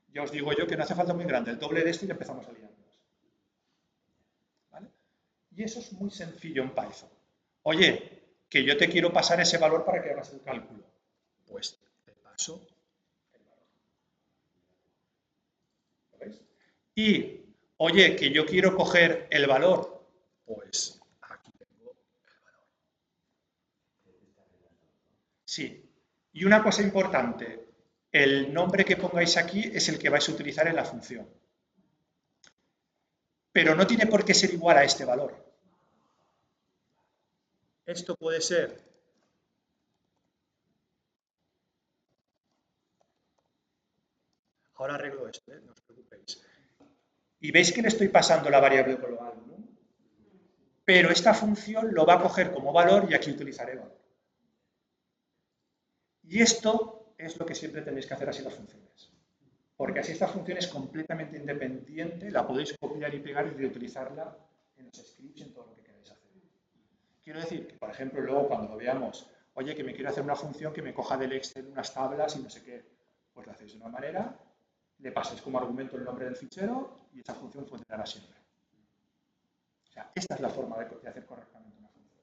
ya os digo yo que no hace falta muy grande, el doble de esto y empezamos a liarnos. ¿Vale? Y eso es muy sencillo en Python. Oye, que yo te quiero pasar ese valor para que hagas el cálculo. Pues te paso el valor. ¿Lo veis? Y, oye, que yo quiero coger el valor. Pues aquí tengo el valor. Sí. Y una cosa importante, el nombre que pongáis aquí es el que vais a utilizar en la función. Pero no tiene por qué ser igual a este valor. Esto puede ser ahora arreglo esto, no os preocupéis. Y veis que le estoy pasando la variable global, ¿no? Pero esta función lo va a coger como valor y aquí utilizaré valor. Y esto es lo que siempre tenéis que hacer así las funciones. Porque así esta función es completamente independiente, la podéis copiar y pegar y reutilizarla en los scripts y en todo lo que queráis hacer. Quiero decir que, por ejemplo, luego cuando lo veamos, Oye, que me quiero hacer una función que me coja del Excel unas tablas y no sé qué. Pues lo hacéis de una manera, le pasáis como argumento el nombre del fichero y esa función funcionará siempre. O sea, esta es la forma de hacer correctamente una función.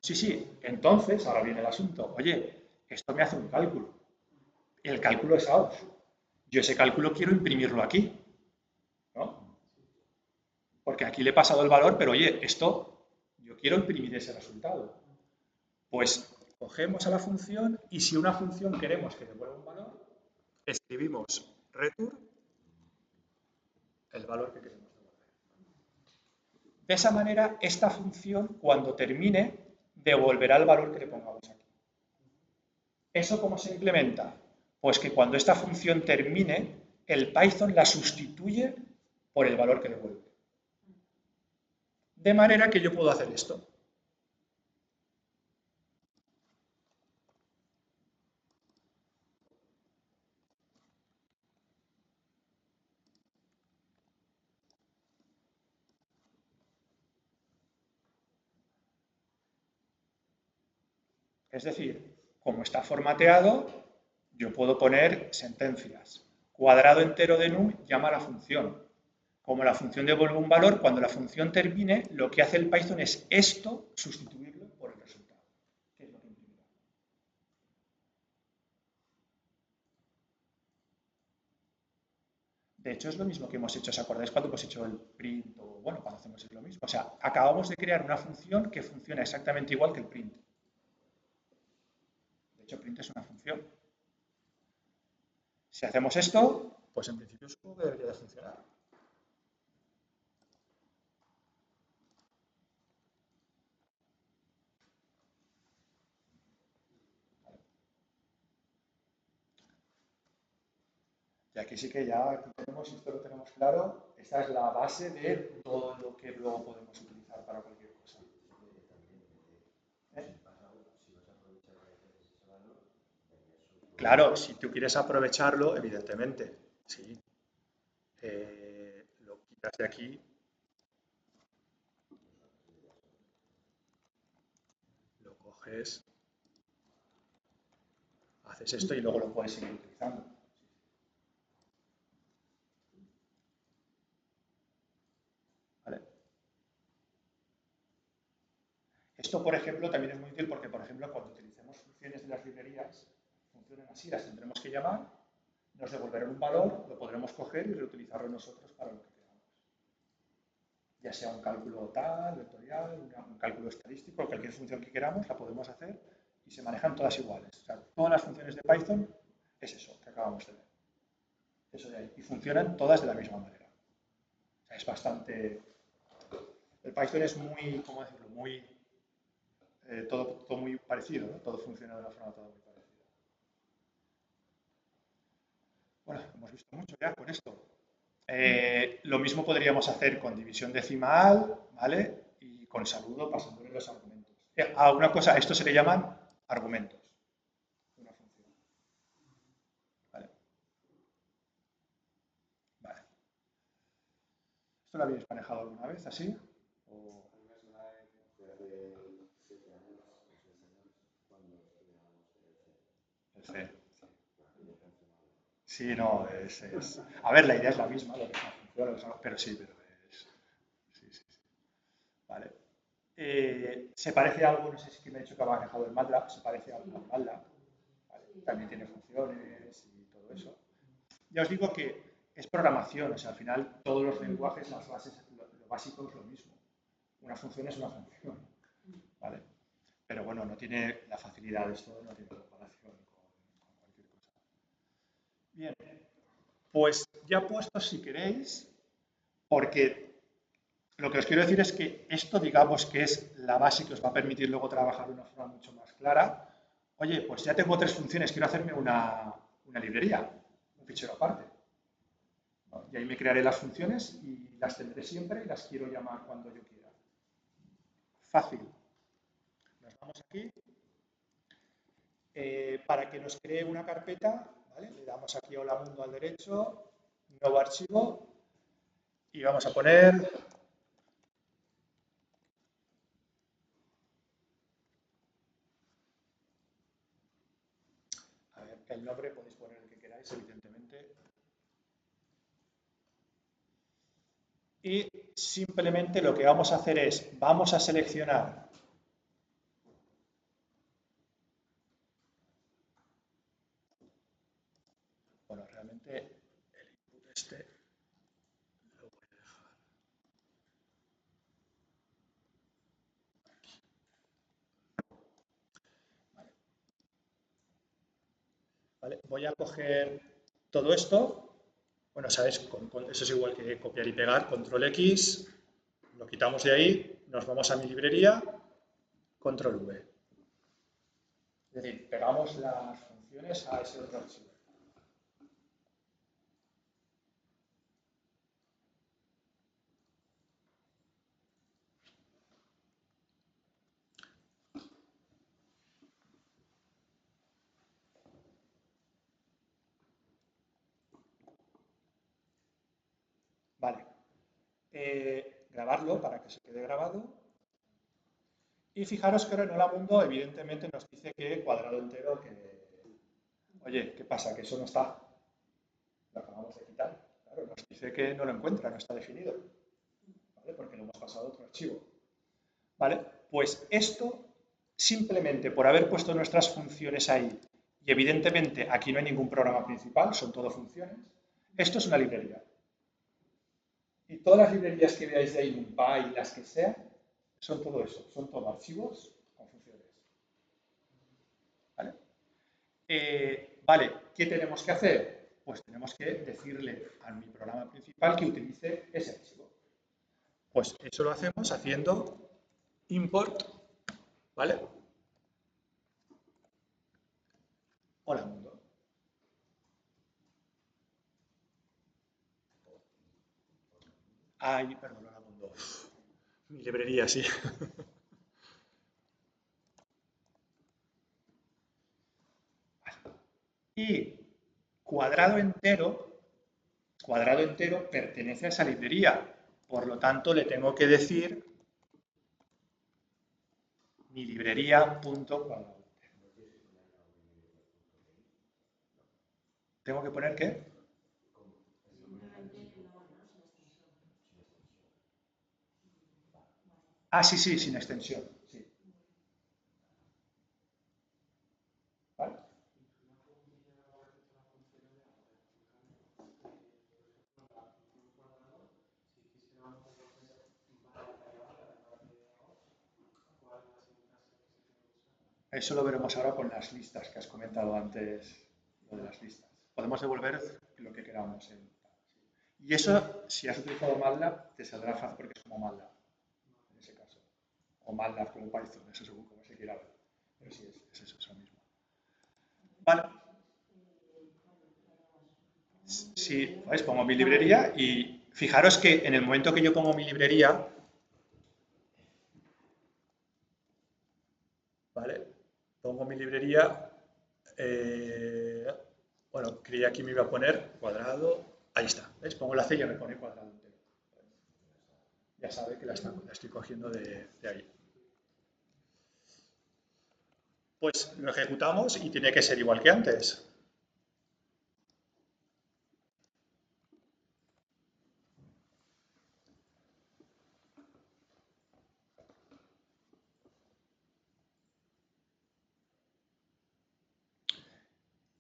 Sí, sí, entonces, ahora viene el asunto. Oye, esto me hace un cálculo. El cálculo es out. Yo ese cálculo quiero imprimirlo aquí, ¿no? Porque aquí le he pasado el valor, pero oye, esto, yo quiero imprimir ese resultado. Pues cogemos a la función y si una función queremos que devuelva un valor, escribimos return el valor que queremos devolver. De esa manera, esta función, cuando termine, devolverá el valor que le pongamos aquí. ¿Eso cómo se implementa? Pues que cuando esta función termine, el Python la sustituye por el valor que devuelve. De manera que yo puedo hacer esto. Es decir, como está formateado, yo puedo poner sentencias. Cuadrado entero de num llama a la función. Como la función devuelve un valor, cuando la función termine, lo que hace el Python es esto, sustituirlo por el resultado. ¿Qué es lo que imprimirá? De hecho, es lo mismo que hemos hecho. ¿Os acordáis cuando hemos hecho el print? O bueno, cuando hacemos lo mismo. O sea, acabamos de crear una función que funciona exactamente igual que el print. De hecho, print es una función. Si hacemos esto, pues en principio supongo que debería de funcionar. Y aquí sí que ya tenemos, esto lo tenemos claro, esta es la base de todo lo que luego podemos utilizar para cualquier cosa. ¿Eh? Claro, si tú quieres aprovecharlo, evidentemente, sí. Lo quitas de aquí. Lo coges, haces esto y luego lo puedes seguir utilizando. ¿Vale? Esto, por ejemplo, también es muy útil porque, por ejemplo, cuando utilicemos funciones de las librerías, funcionan así, las tendremos que llamar, nos devolverán un valor, lo podremos coger y reutilizarlo nosotros para lo que queramos. Ya sea un cálculo tal, vectorial, un cálculo estadístico, cualquier función que queramos, la podemos hacer y se manejan todas iguales. O sea, todas las funciones de Python es eso que acabamos de ver. Eso de ahí. Y funcionan todas de la misma manera. O sea, es bastante... El Python es muy, ¿cómo decirlo? Muy... todo muy parecido, ¿no? Todo funciona de una forma toda muy parecida. Bueno, hemos visto mucho ya con esto. Lo mismo podríamos hacer con división decimal, ¿vale? Y con saludo pasándole los argumentos. A una cosa, esto se le llaman argumentos. Una función. ¿Vale? Vale. ¿Esto lo habéis manejado alguna vez así? ¿O... El C. Sí, no, es... A ver, la idea es la misma, lo que es una función, pero sí, pero es... Sí, sí, sí. Vale. Se parece a algo, no sé si me ha dicho que ha manejado el MATLAB, se parece a algo al MATLAB. ¿Vale? También tiene funciones y todo eso. Ya os digo que es programación, o sea, al final todos los lenguajes, las bases, lo básico es lo mismo. Una función es una función, ¿vale? Pero bueno, no tiene la facilidad de esto, no tiene comparación con cualquier cosa. Bien, pues ya puestos si queréis, porque lo que os quiero decir es que esto, digamos que es la base que os va a permitir luego trabajar de una forma mucho más clara. Oye, pues ya tengo tres funciones, quiero hacerme una librería, un fichero aparte. Y ahí me crearé las funciones y las tendré siempre y las quiero llamar cuando yo quiera. Fácil. Nos vamos aquí. Para que nos cree una carpeta, ¿vale? Le damos aquí Hola Mundo al derecho, nuevo archivo y vamos a poner El nombre podéis poner el que queráis, evidentemente. Y simplemente lo que vamos a hacer es, vamos a seleccionar bueno, realmente el input este lo voy a dejar aquí. ¿Vale? Voy a coger todo esto. Bueno, sabes, eso es igual que copiar y pegar, control X, lo quitamos de ahí, nos vamos a mi librería, control V. Es decir, pegamos las funciones a ese otro archivo. Vale. Grabarlo para que se quede grabado. Y fijaros que ahora en Hola Mundo evidentemente nos dice que cuadrado entero, que... Oye, ¿qué pasa? Que eso no está. Lo acabamos de quitar. Claro, nos dice que no lo encuentra, no está definido. ¿Vale? Porque lo hemos pasado a otro archivo. ¿Vale? Pues esto, simplemente por haber puesto nuestras funciones ahí, y evidentemente aquí no hay ningún programa principal, son todo funciones, esto es una librería. Y todas las librerías que veáis de ahí, NumPy, las que sean, son todo eso, son todo archivos con funciones. ¿Vale? Vale, ¿qué tenemos que hacer? Pues tenemos que decirle a mi programa principal que utilice ese archivo. Pues eso lo hacemos haciendo import, ¿vale? Hola mundo. Ay, perdón, hola mundo. Mi librería, sí. Y cuadrado entero pertenece a esa librería. Por lo tanto, le tengo que decir mi librería.cuadrado. ¿Tengo que poner qué? Ah, sí, sí, sin extensión. Sí. ¿Vale? Eso lo veremos ahora con las listas que has comentado antes, lo de las listas. Podemos devolver lo que queramos. Y eso, si has utilizado MATLAB, te saldrá fácil porque es como MATLAB, en ese caso. O MATLAB como Python, eso según como se quiera ver. Pero sí, es eso, es lo mismo. Vale. Sí, ¿veis? Pongo mi librería y fijaros que en el momento que yo pongo mi librería, ¿vale? Pongo mi librería, bueno, creía que me iba a poner cuadrado, ahí está, ¿ves? Pongo la C y ya me pone cuadrado entero. Ya sabe que la estoy cogiendo de ahí. Pues lo ejecutamos y tiene que ser igual que antes.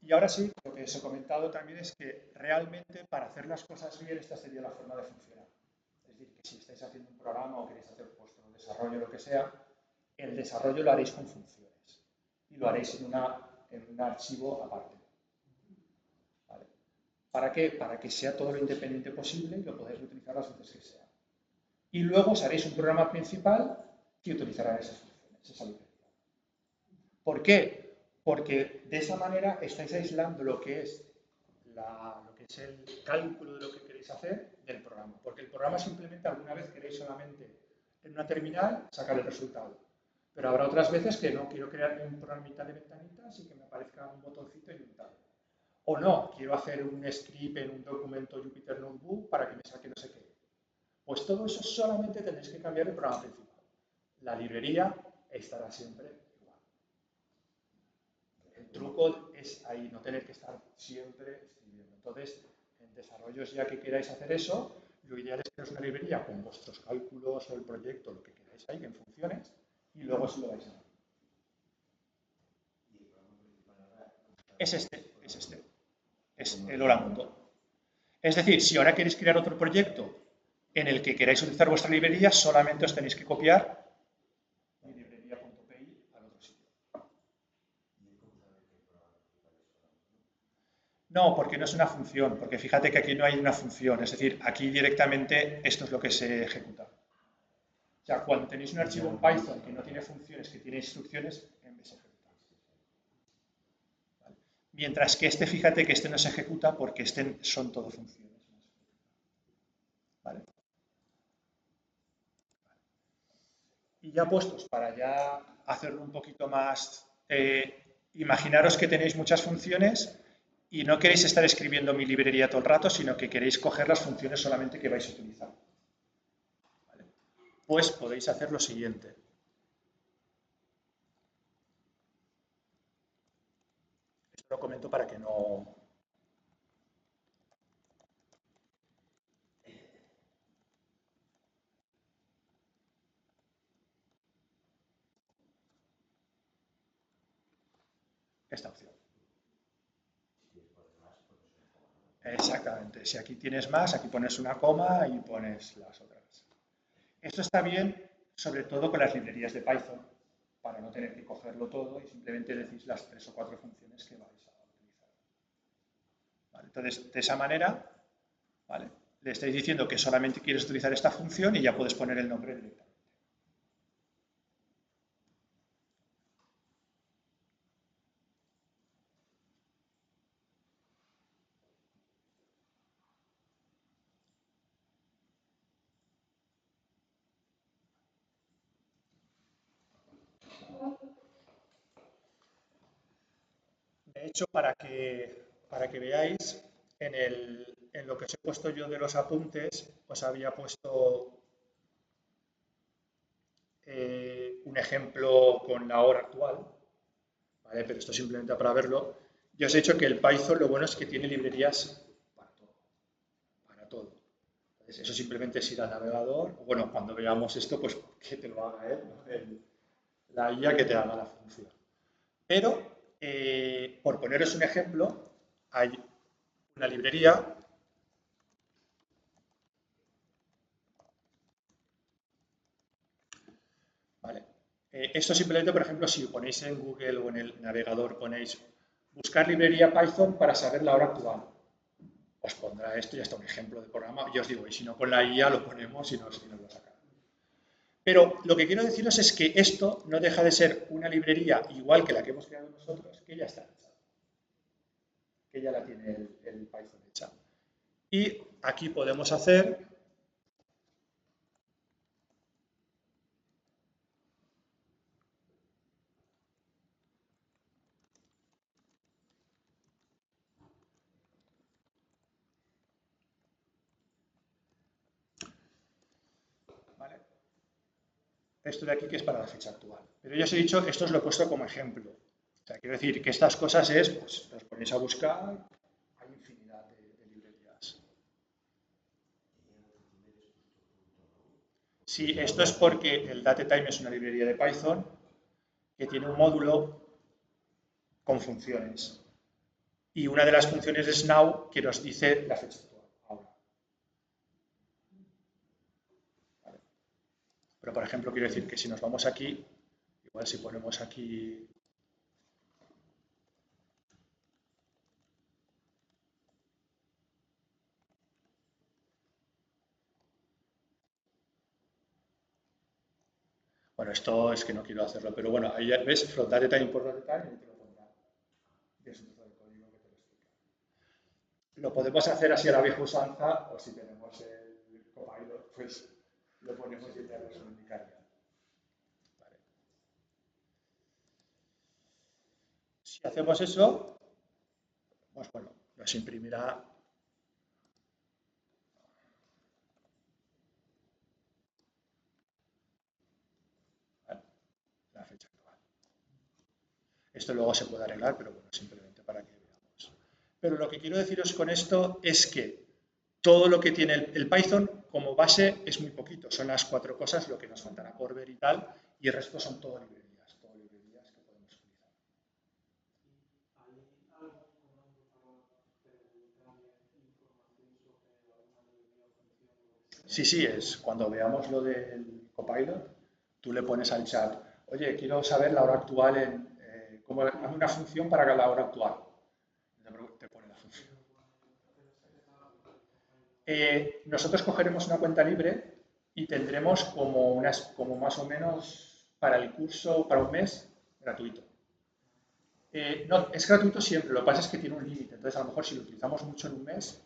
Y ahora sí, lo que os he comentado también es que realmente para hacer las cosas bien esta sería la forma de funcionar. Es decir, que si estáis haciendo un programa o queréis hacer vuestro desarrollo o lo que sea, el desarrollo lo haréis con funciones y lo haréis en un archivo aparte. ¿Vale? ¿Para qué? Para que sea todo lo independiente posible y lo podáis utilizar las veces que sea. Y luego os haréis un programa principal que utilizará esas funciones, esa librería. ¿Por qué? Porque de esa manera estáis aislando lo que es el cálculo de lo que queréis hacer del programa. Porque el programa simplemente alguna vez queréis solamente en una terminal sacar el resultado. Pero habrá otras veces que no, quiero crearme un programita de ventanitas y que me aparezca un botoncito y un tal. O no, quiero hacer un script en un documento Jupyter Notebook para que me saque no sé qué. Pues todo eso solamente tenéis que cambiar el programa principal. La librería estará siempre igual. truco es ahí, no tener que estar siempre escribiendo. Entonces, en desarrollos ya que queráis hacer eso, lo ideal es crear una librería con vuestros cálculos o el proyecto, lo que queráis ahí, en funciones, y luego sí lo vais a hacer. Es este. Es el Hola Mundo. Es decir, si ahora queréis crear otro proyecto en el que queráis utilizar vuestra librería, solamente os tenéis que copiar mi librería.py al otro sitio. No, porque no es una función, porque fíjate que aquí no hay una función, es decir, aquí directamente esto es lo que se ejecuta. O sea, cuando tenéis un archivo en Python que no tiene funciones, que tiene instrucciones, en vez se ejecuta. ¿Vale? Mientras que este, fíjate que este no se ejecuta porque este son todo funciones. ¿Vale? Y ya puestos para ya hacerlo un poquito más, imaginaros que tenéis muchas funciones y no queréis estar escribiendo mi librería todo el rato, sino que queréis coger las funciones solamente que vais a utilizar. ¿Vale? Pues podéis hacer lo siguiente. Esto lo comento para que no... Esta opción. Exactamente. Si aquí tienes más, aquí pones una coma y pones las otras. Esto está bien, sobre todo con las librerías de Python, para no tener que cogerlo todo y simplemente decís las 3 o 4 funciones que vais a utilizar. ¿Vale? Entonces, de esa manera, ¿vale? Le estáis diciendo que solamente quieres utilizar esta función y ya puedes poner el nombre directamente. De hecho, para que veáis, en lo que os he puesto yo de los apuntes, os había puesto un ejemplo con la hora actual, ¿vale? Pero esto simplemente para verlo. Yo os he dicho que el Python lo bueno es que tiene librerías para todo. Para todo. Entonces, eso simplemente es ir al navegador. Bueno, cuando veamos esto, pues que te lo haga él, ¿no? La IA que te haga la función. Pero, por poneros un ejemplo, hay una librería ¿vale? Esto simplemente, por ejemplo, si ponéis en Google o en el navegador, ponéis buscar librería Python para saber la hora actual. Os pondrá esto, ya está un ejemplo de programa. Yo os digo, y si no con la IA lo ponemos y nos lo saca. Pero lo que quiero deciros es que esto no deja de ser una librería igual que la que hemos creado nosotros, que ya está hecha. Que ya la tiene el Python hecha. Y aquí podemos hacer... ¿Vale? Esto de aquí que es para la fecha actual. Pero yo os he dicho, esto os lo he puesto como ejemplo. O sea, quiero decir que estas cosas es, pues, los ponéis a buscar, hay infinidad de librerías. Sí, esto es porque el DateTime es una librería de Python que tiene un módulo con funciones. Y una de las funciones es now, que nos dice la fecha actual, ahora. ¿Vale? Pero, por ejemplo, quiero decir que si nos vamos aquí, igual si ponemos aquí... Bueno, esto es que no quiero hacerlo, pero bueno, ahí ves, from DateTime por DateTime y te lo pondrá. Y es un trozo de código que te lo explica. Lo podemos hacer así a la vieja usanza o si tenemos el Copilot, pues lo ponemos y ya nos lo indicaría. Vale. Si hacemos eso, pues bueno, nos imprimirá la fecha actual. Esto luego se puede arreglar, pero bueno, simplemente para que veamos. Pero lo que quiero deciros con esto es que todo lo que tiene el Python como base es muy poquito. Son las 4 cosas, lo que nos faltará por ver y tal, y el resto son todo librerías que podemos utilizar. ¿Hay algún comando para preguntarle información sobre alguna librería o función o lo que sea? Sí, es cuando veamos lo del Copilot, tú le pones al chat, oye, quiero saber la hora actual hazme una función para la hora actual. Te pone la función. Nosotros cogeremos una cuenta libre y tendremos como más o menos para el curso, para un mes, gratuito. No, es gratuito siempre, lo que pasa es que tiene un límite. Entonces, a lo mejor si lo utilizamos mucho en un mes,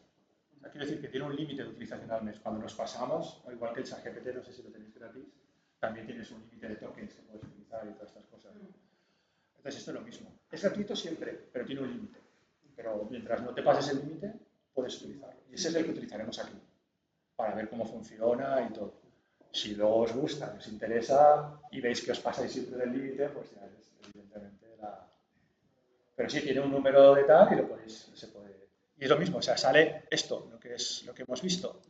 quiero decir que tiene un límite de utilización al mes. Cuando nos pasamos, o igual que el ChatGPT, no sé si lo tenéis gratis, también tienes un límite de tokens que puedes utilizar y todas estas cosas. Entonces, esto es lo mismo. Es gratuito siempre, pero tiene un límite. Pero mientras no te pases el límite, puedes utilizarlo. Y ese es el que utilizaremos aquí, para ver cómo funciona y todo. Si luego os gusta, os interesa y veis que os pasáis siempre del límite, pues ya es evidentemente la... Pero sí, tiene un número de tal y lo podéis, se puede... Y es lo mismo, o sea, sale esto, lo que hemos visto.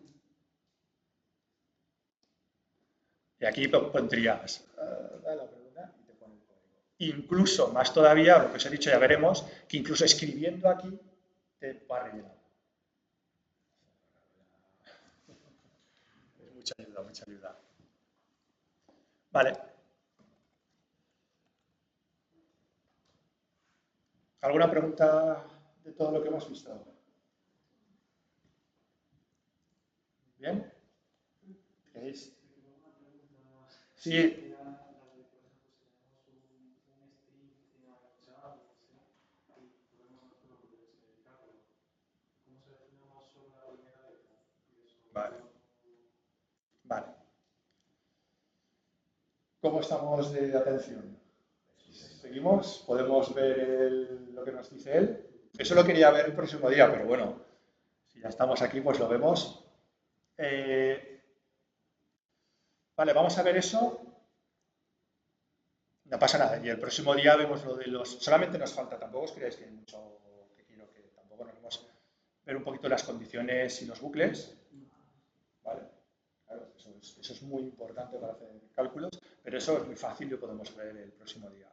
Y aquí pondrías la pregunta y te pone el código. Incluso, más todavía, lo que os he dicho, ya veremos, que incluso escribiendo aquí te va a rellenar. Es mucha ayuda, mucha ayuda. Vale. ¿Alguna pregunta de todo lo que hemos visto? ¿Bien? ¿Queréis? Sí. Vale. Vale. ¿Cómo estamos de atención? ¿Seguimos? ¿Podemos ver lo que nos dice él? Eso lo quería ver el próximo día, pero bueno, si ya estamos aquí, pues lo vemos. Vale, vamos a ver eso. No pasa nada. Y el próximo día vemos lo de los... Solamente nos falta, tampoco os creáis que hay mucho que quiero que tampoco nos vamos a ver un poquito las condiciones y los bucles. ¿Vale? Claro, eso es muy importante para hacer cálculos, pero eso es muy fácil y lo podemos ver el próximo día.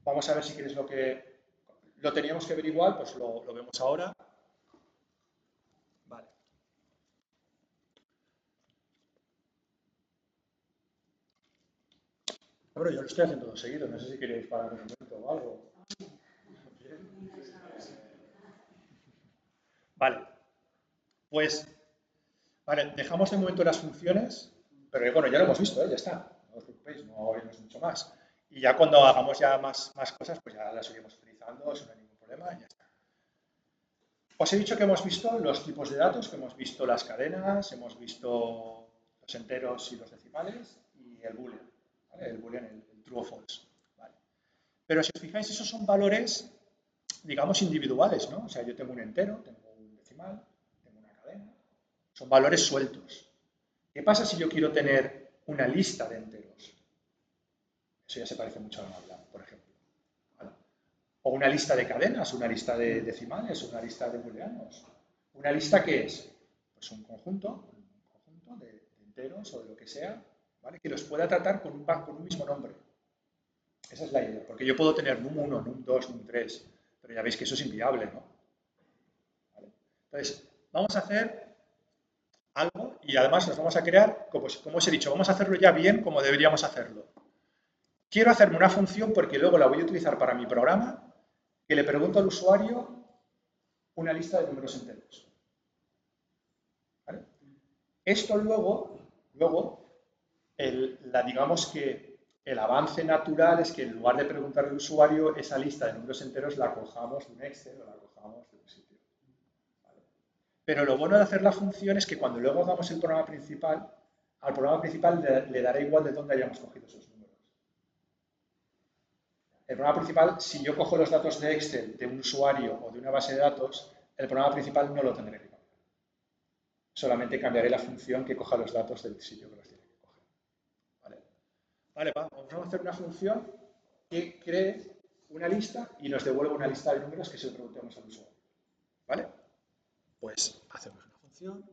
Vamos a ver si quieres lo que... Lo teníamos que ver igual, pues lo vemos ahora. Vale. Bueno, yo lo estoy haciendo todo seguido, no sé si queréis parar un momento o algo. Vale. Pues, vale, dejamos de momento las funciones, pero bueno, ya lo hemos visto, ya está. No os preocupéis, no es mucho más. Y ya cuando hagamos ya más cosas, pues ya las iremos utilizando, eso no hay ningún problema y ya está. Os he dicho que hemos visto los tipos de datos, que hemos visto las cadenas, hemos visto los enteros y los decimales y el boolean, ¿vale? El boolean, el true o false. ¿Vale? Pero si os fijáis, esos son valores, digamos, individuales, ¿no? O sea, yo tengo un entero, tengo un decimal, tengo una cadena, son valores sueltos. ¿Qué pasa si yo quiero tener una lista de enteros? Eso ya se parece mucho a la MATLAB, por ejemplo. ¿Vale? O una lista de cadenas, una lista de decimales, una lista de booleanos. ¿Una lista qué es? Pues un conjunto de enteros o de lo que sea, ¿vale? Que los pueda tratar con un mismo nombre. Esa es la idea, porque yo puedo tener num1, num2, num3, pero ya veis que eso es inviable, ¿no? ¿Vale? Entonces, vamos a hacer algo y además nos vamos a crear, como os he dicho, vamos a hacerlo ya bien como deberíamos hacerlo. Quiero hacerme una función porque luego la voy a utilizar para mi programa que le pregunto al usuario una lista de números enteros. ¿Vale? Esto luego digamos que el avance natural es que en lugar de preguntarle al usuario esa lista de números enteros la cojamos de un Excel o la cojamos de un sitio. ¿Vale? Pero lo bueno de hacer la función es que cuando luego hagamos el programa principal, al programa principal le dará igual de dónde hayamos cogido esos números. El programa principal, si yo cojo los datos de Excel de un usuario o de una base de datos, el programa principal no lo tendré que cambiar. Solamente cambiaré la función que coja los datos del sitio que los tiene que coger. ¿Vale? Vale, vamos a hacer una función que cree una lista y nos devuelve una lista de números que se lo preguntemos al usuario. ¿Vale? Pues hacemos una función.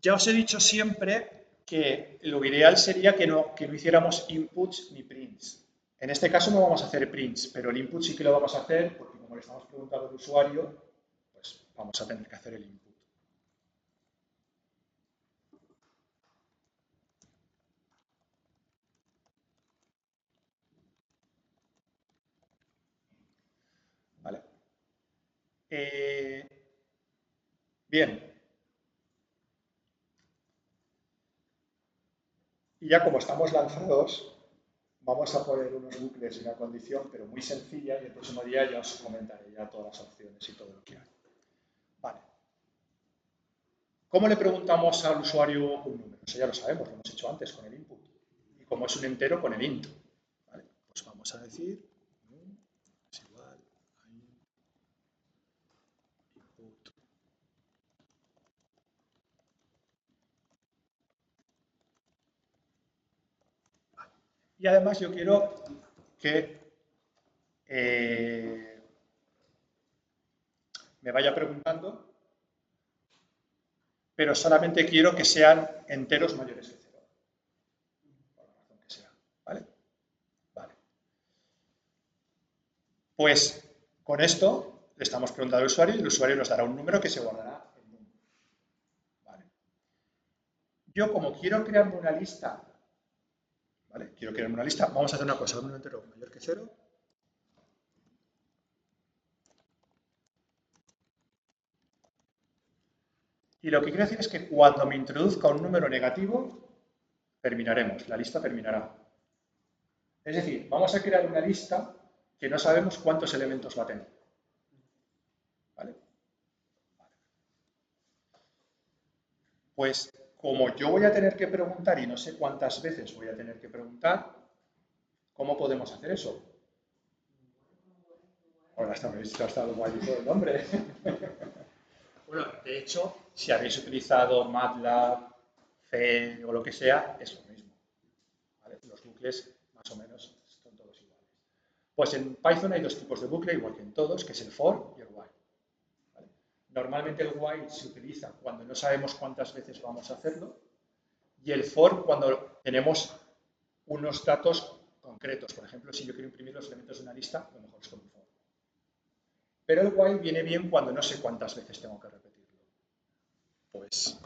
Ya os he dicho siempre que lo ideal sería que no hiciéramos inputs ni prints. En este caso no vamos a hacer prints, pero el input sí que lo vamos a hacer porque como le estamos preguntando al usuario, pues vamos a tener que hacer el input. ¿Vale? Bien. Y ya como estamos lanzados, vamos a poner unos bucles y una condición, pero muy sencilla, y el próximo día ya os comentaré ya todas las opciones y todo lo que hay. Vale. ¿Cómo le preguntamos al usuario un número? Eso ya lo sabemos, lo hemos hecho antes con el input. Y como es un entero, con el int. ¿Vale? Pues vamos a decir es igual a input. Vale. Y además yo quiero que me vaya preguntando, pero solamente quiero que sean enteros mayores que 0. Por la razón que sea. ¿Vale? Vale. Pues con esto le estamos preguntando al usuario y el usuario nos dará un número que se guardará en número. ¿Vale? Yo como quiero crearme una lista, ¿vale? Quiero crearme una lista, vamos a hacer una cosa, un número entero mayor que 0. Y lo que quiero decir es que cuando me introduzca un número negativo, terminaremos, la lista terminará. Es decir, vamos a crear una lista que no sabemos cuántos elementos va a tener. ¿Vale? Pues como yo voy a tener que preguntar y no sé cuántas veces voy a tener que preguntar, ¿cómo podemos hacer eso? Ahora está, me habéis gastado guayito el nombre. Bueno, de hecho, si habéis utilizado MATLAB, C o lo que sea, es lo mismo. ¿Vale? Los bucles, más o menos, son todos iguales. Pues en Python hay dos tipos de bucle, igual que en todos, que es el for y el while. ¿Vale? Normalmente el while se utiliza cuando no sabemos cuántas veces vamos a hacerlo y el for cuando tenemos unos datos concretos. Por ejemplo, si yo quiero imprimir los elementos de una lista, lo mejor es con un for. Pero el while viene bien cuando no sé cuántas veces tengo que repetirlo. Pues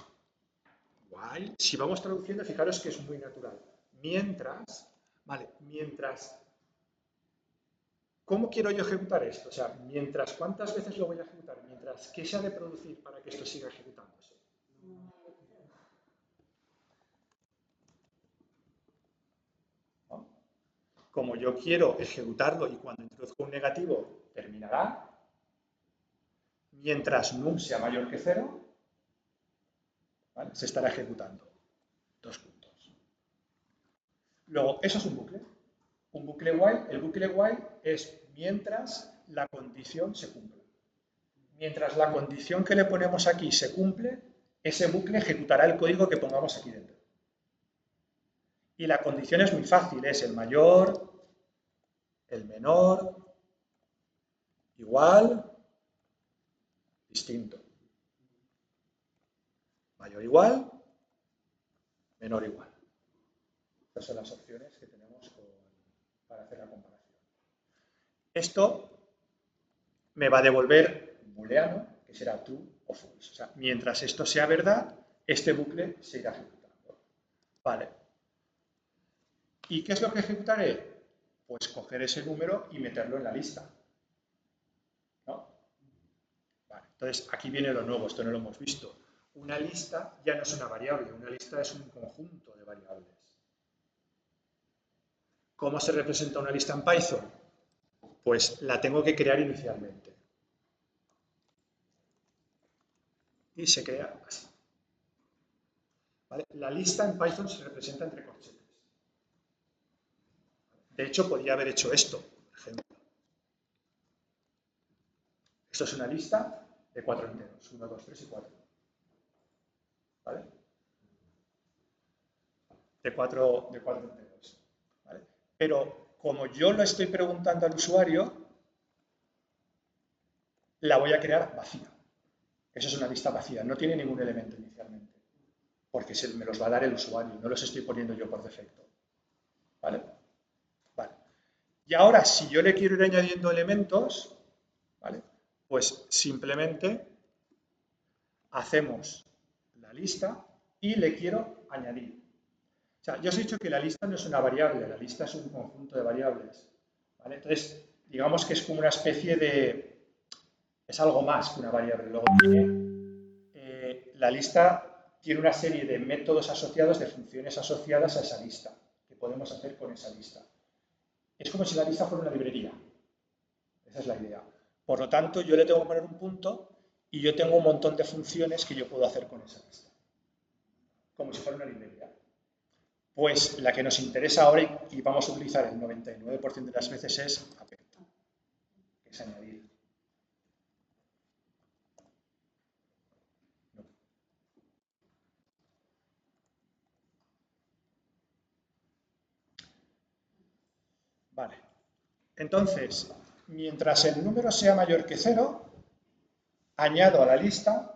while, si vamos traduciendo, fijaros que es muy natural. Mientras, vale, mientras, ¿cómo quiero yo ejecutar esto? O sea, mientras, ¿cuántas veces lo voy a ejecutar? Mientras, ¿qué se ha de producir para que esto siga ejecutándose? ¿No? Como yo quiero ejecutarlo y cuando introduzco un negativo terminará, mientras num sea mayor que 0, ¿vale? Se estará ejecutando. 2 puntos. Luego, eso es un bucle. Un bucle while, el bucle while es mientras la condición se cumple. Mientras la condición que le ponemos aquí se cumple, ese bucle ejecutará el código que pongamos aquí dentro. Y la condición es muy fácil, es el mayor, el menor, igual, distinto. Mayor igual, menor igual. Estas son las opciones que tenemos para hacer la comparación. Esto me va a devolver un booleano, que será true o false. O sea, mientras esto sea verdad, este bucle se irá ejecutando. Vale. ¿Y qué es lo que ejecutaré? Pues coger ese número y meterlo en la lista. ¿No? Vale. Entonces, aquí viene lo nuevo, esto no lo hemos visto. Una lista ya no es una variable, una lista es un conjunto de variables. ¿Cómo se representa una lista en Python? Pues la tengo que crear inicialmente. Y se crea así. ¿Vale? La lista en Python se representa entre corchetes. De hecho, podría haber hecho esto, por ejemplo. Esto es una lista de 4 enteros, 1, 2, 3 y 4. ¿Vale? de cuatro enteros. ¿Vale? Pero como yo lo estoy preguntando al usuario, la voy a crear vacía. Eso es una lista vacía, no tiene ningún elemento inicialmente, porque me los va a dar el usuario, no los estoy poniendo yo por defecto. ¿Vale? Vale. Y ahora, si yo le quiero ir añadiendo elementos, ¿vale? Pues simplemente hacemos la lista y le quiero añadir. O sea, yo os he dicho que la lista no es una variable, la lista es un conjunto de variables. ¿Vale? Entonces, digamos que es como una especie de... es algo más que una variable. Luego la lista tiene una serie de métodos asociados, de funciones asociadas a esa lista, que podemos hacer con esa lista. Es como si la lista fuera una librería. Esa es la idea. Por lo tanto, yo le tengo que poner un punto y yo tengo un montón de funciones que yo puedo hacer con esa lista. Como si fuera una librería. Pues la que nos interesa ahora y vamos a utilizar el 99% de las veces es append, que es añadir. No. Vale. Entonces, mientras el número sea mayor que 0, añado a la lista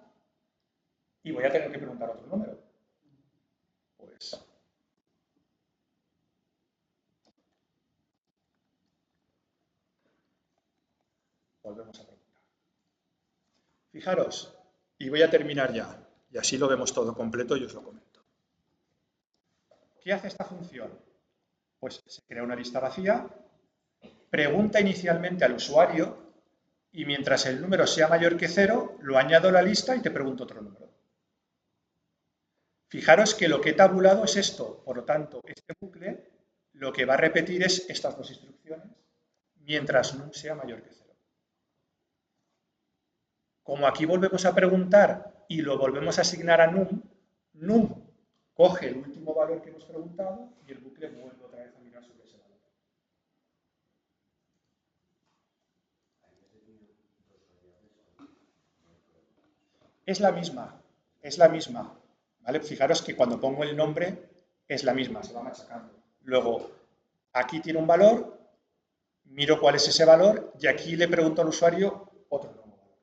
y voy a tener que preguntar otro número. Pues volvemos a preguntar. Fijaros, y voy a terminar ya, y así lo vemos todo completo y os lo comento. ¿Qué hace esta función? Pues se crea una lista vacía, pregunta inicialmente al usuario y mientras el número sea mayor que 0, lo añado a la lista y te pregunto otro número. Fijaros que lo que he tabulado es esto, por lo tanto, este bucle lo que va a repetir es estas dos instrucciones mientras num sea mayor que 0. Como aquí volvemos a preguntar y lo volvemos a asignar a num coge el último valor que hemos preguntado y el bucle vuelve otra vez a mirar sobre ese valor. Es la misma, es la misma. ¿Vale? Fijaros que cuando pongo el nombre es la misma, se va machacando. Luego, aquí tiene un valor, miro cuál es ese valor y aquí le pregunto al usuario otro nuevo valor.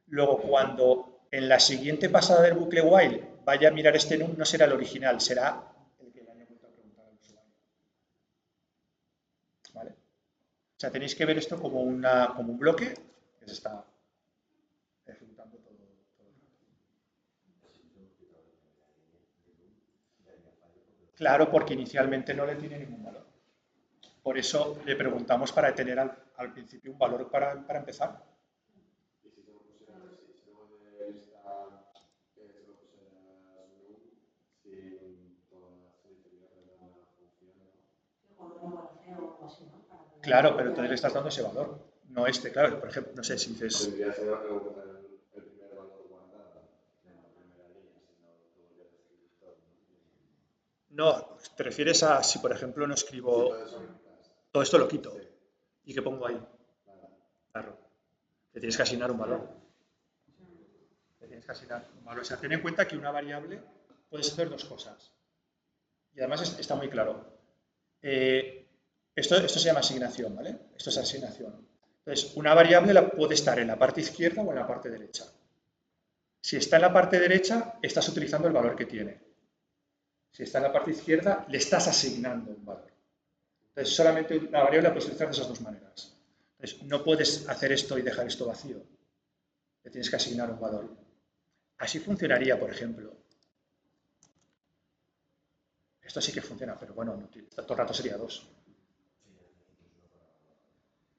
Luego, cuando en la siguiente pasada del bucle while vaya a mirar este num, no será el original, será el que le haya vuelto a preguntar al usuario. ¿Vale? O sea, tenéis que ver esto como un bloque que se está ejecutando todo. Claro, porque inicialmente no le tiene ningún valor. Por eso le preguntamos para tener al principio un valor para empezar. Y si se lo pusieras así, si luego de lista se lo pusieras num, sin toda su utilidad de la función, ¿no? Claro, pero entonces le estás dando ese valor, no este, claro. Por ejemplo, no sé si dices... Tendría que ser el primer valor guardado en la primera línea, si no lo volvieras a escribir todo, ¿no? No, te refieres a si, por ejemplo, no escribo... Todo esto lo quito. ¿Y qué pongo ahí? Claro. Le tienes que asignar un valor. Le tienes que asignar un valor. O sea, ten en cuenta que una variable puedes hacer dos cosas. Y además está muy claro. Esto se llama asignación, ¿vale? Esto es asignación. Entonces, una variable puede estar en la parte izquierda o en la parte derecha. Si está en la parte derecha, estás utilizando el valor que tiene. Si está en la parte izquierda, le estás asignando un valor. Entonces, solamente una variable la puedes utilizar de esas dos maneras. Entonces, no puedes hacer esto y dejar esto vacío. Le tienes que asignar un valor. Así funcionaría, por ejemplo. Esto sí que funciona, pero bueno, no, todo el rato sería 2.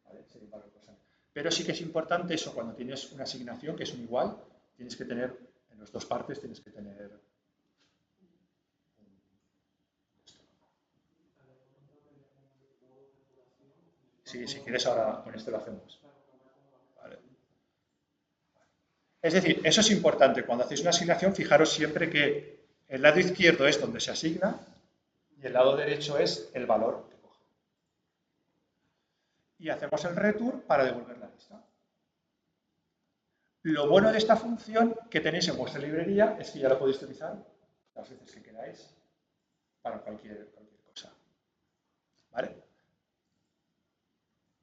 ¿Vale? Sería un valor constante. Pero sí que es importante eso, cuando tienes una asignación que es un igual, tienes que tener, en las dos partes tienes que tener... Sí, si quieres ahora con esto lo hacemos. Vale. Es decir, eso es importante. Cuando hacéis una asignación, fijaros siempre que el lado izquierdo es donde se asigna y el lado derecho es el valor que coge. Y hacemos el return para devolver la lista. Lo bueno de esta función que tenéis en vuestra librería es que ya la podéis utilizar las veces que queráis. para cualquier cosa. ¿Vale?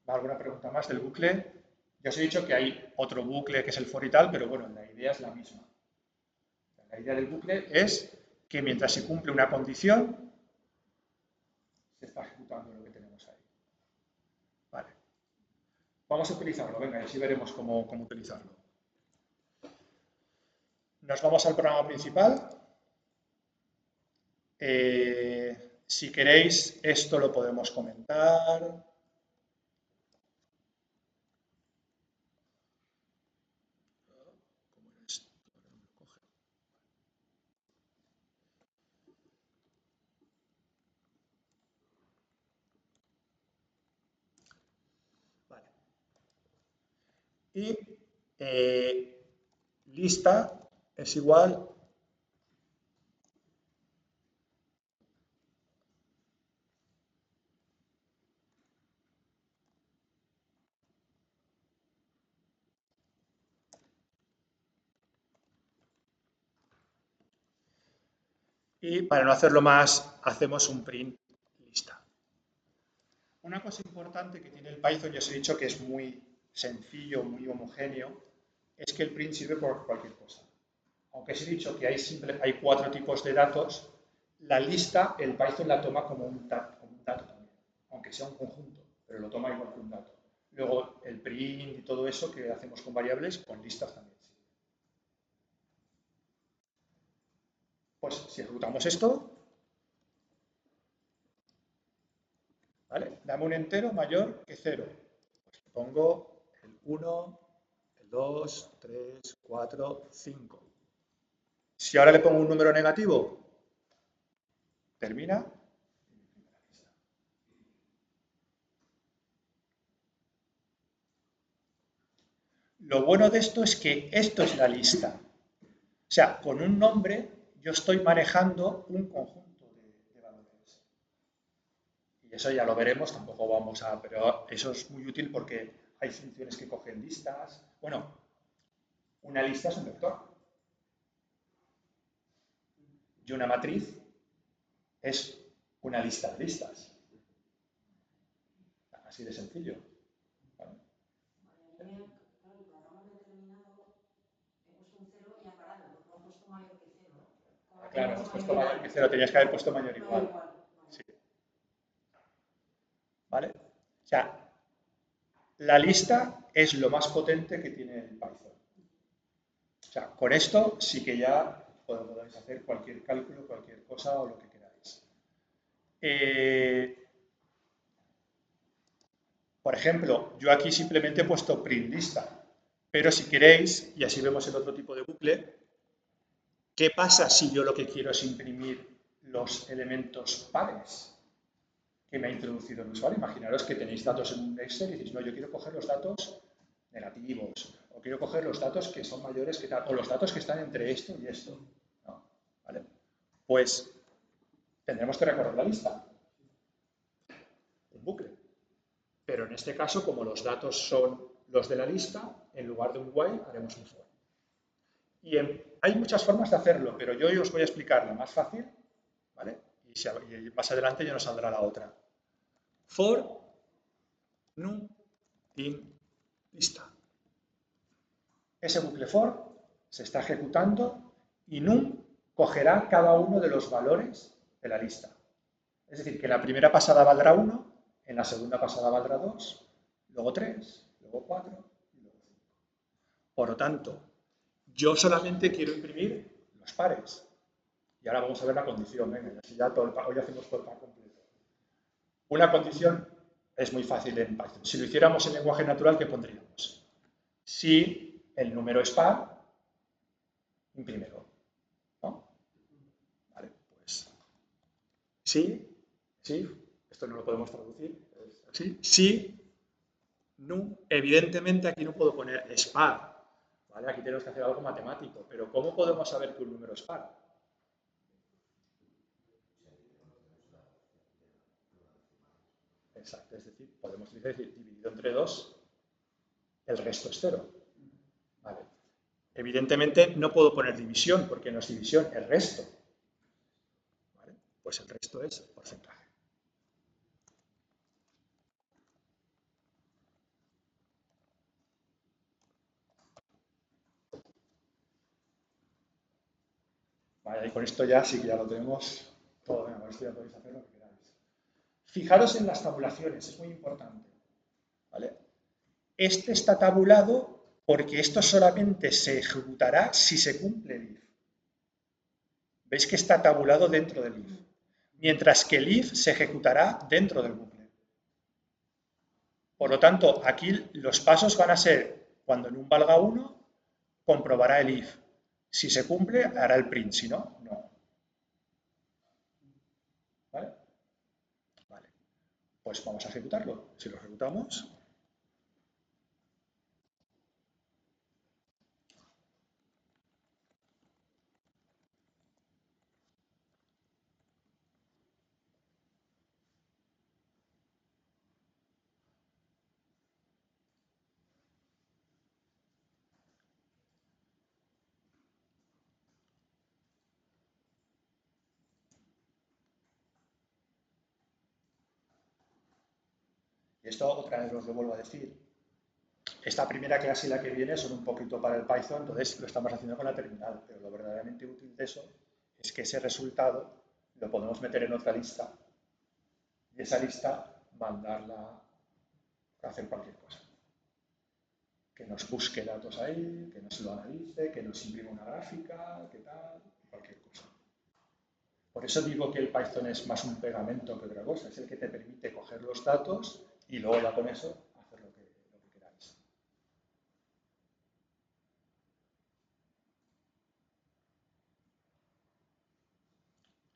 ¿Alguna pregunta más del bucle? Ya os he dicho que hay otro bucle que es el for y tal, pero bueno, la idea es la misma. La idea del bucle es que mientras se cumple una condición, se está ejecutando lo que tenemos ahí. Vale. Vamos a utilizarlo, venga, y así veremos cómo utilizarlo. Nos vamos al programa principal. Si queréis, esto lo podemos comentar. Vale. Y lista es igual y para no hacerlo más, hacemos un print lista. Una cosa importante que tiene el Python, ya os he dicho que es muy sencillo, muy homogéneo, es que el print sirve por cualquier cosa. Aunque os he dicho que hay 4 tipos de datos, la lista el Python la toma como un dato también, aunque sea un conjunto, pero lo toma igual que un dato. Luego el print y todo eso que hacemos con variables, con listas también sirve. Pues si ejecutamos esto, ¿vale? Dame un entero mayor que 0. Pues le pongo el 1, el 2, 3, 4, 5. Si ahora le pongo un número negativo, termina. Lo bueno de esto es que esto es la lista. O sea, con un nombre yo estoy manejando un conjunto de valores. Y eso ya lo veremos, tampoco vamos a... Pero eso es muy útil porque hay funciones que cogen listas. Bueno, una lista es un vector. Y una matriz es una lista de listas. Así de sencillo. ¿Vale? Claro, hemos puesto mayor que 0, tenías que haber puesto mayor igual. Sí. ¿Vale? O sea, la lista es lo más potente que tiene el Python. O sea, con esto sí que ya podéis hacer cualquier cálculo, cualquier cosa o lo que queráis. Por ejemplo, yo aquí simplemente he puesto print lista, pero si queréis, y así vemos el otro tipo de bucle, ¿qué pasa si yo lo que quiero es imprimir los elementos pares que me ha introducido el usuario? Imaginaros que tenéis datos en un Excel y decís, no, yo quiero coger los datos negativos, o quiero coger los datos que son mayores que tal, o los datos que están entre esto y esto. ¿No? ¿Vale? Pues tendremos que recorrer la lista, un bucle. Pero en este caso, como los datos son los de la lista, en lugar de un while haremos un for. Y hay muchas formas de hacerlo, pero yo os voy a explicar la más fácil, ¿vale? Y más adelante ya nos saldrá la otra. For num in lista. Ese bucle for se está ejecutando y num cogerá cada uno de los valores de la lista. Es decir, que en la primera pasada valdrá 1, en la segunda pasada valdrá 2, luego 3, luego 4 y luego 5. Por lo tanto, yo solamente quiero imprimir los pares. Y ahora vamos a ver la condición. Venga, así ya hoy hacemos todo el pack completo. Una condición es muy fácil en Python. Si lo hiciéramos en lenguaje natural, ¿qué pondríamos? Si el número es par, imprímelo. ¿No? Vale, pues sí, esto no lo podemos traducir. Sí, num, evidentemente aquí no puedo poner es par. ¿Vale? Aquí tenemos que hacer algo matemático, pero ¿cómo podemos saber que un número es par? Exacto, es decir, podemos decir dividido entre 2, el resto es 0. Vale. Evidentemente no puedo poner división porque no es división, es resto. ¿Vale? pues el resto es porcentaje. Vale, y con esto ya sí que ya lo tenemos todo. Venga, con esto ya podéis hacer lo que queráis. Fijaros en las tabulaciones, es muy importante. ¿Vale? Este está tabulado porque esto solamente se ejecutará si se cumple el if. ¿Veis que está tabulado dentro del if? Mientras que el if se ejecutará dentro del bucle. Por lo tanto, aquí los pasos van a ser, cuando num valga 1, comprobará el if. Si se cumple, hará el print, si no, no. ¿Vale? Vale. Pues vamos a ejecutarlo. Si lo ejecutamos... Y esto otra vez os lo vuelvo a decir. Esta primera clase y la que viene son un poquito para el Python, entonces lo estamos haciendo con la terminal, pero lo verdaderamente útil de eso es que ese resultado lo podemos meter en otra lista y esa lista mandarla a hacer cualquier cosa. Que nos busque datos ahí, que nos lo analice, que nos imprima una gráfica, que tal, cualquier cosa. Por eso digo que el Python es más un pegamento que otra cosa, es el que te permite coger los datos y luego ya con eso hacer lo que queráis.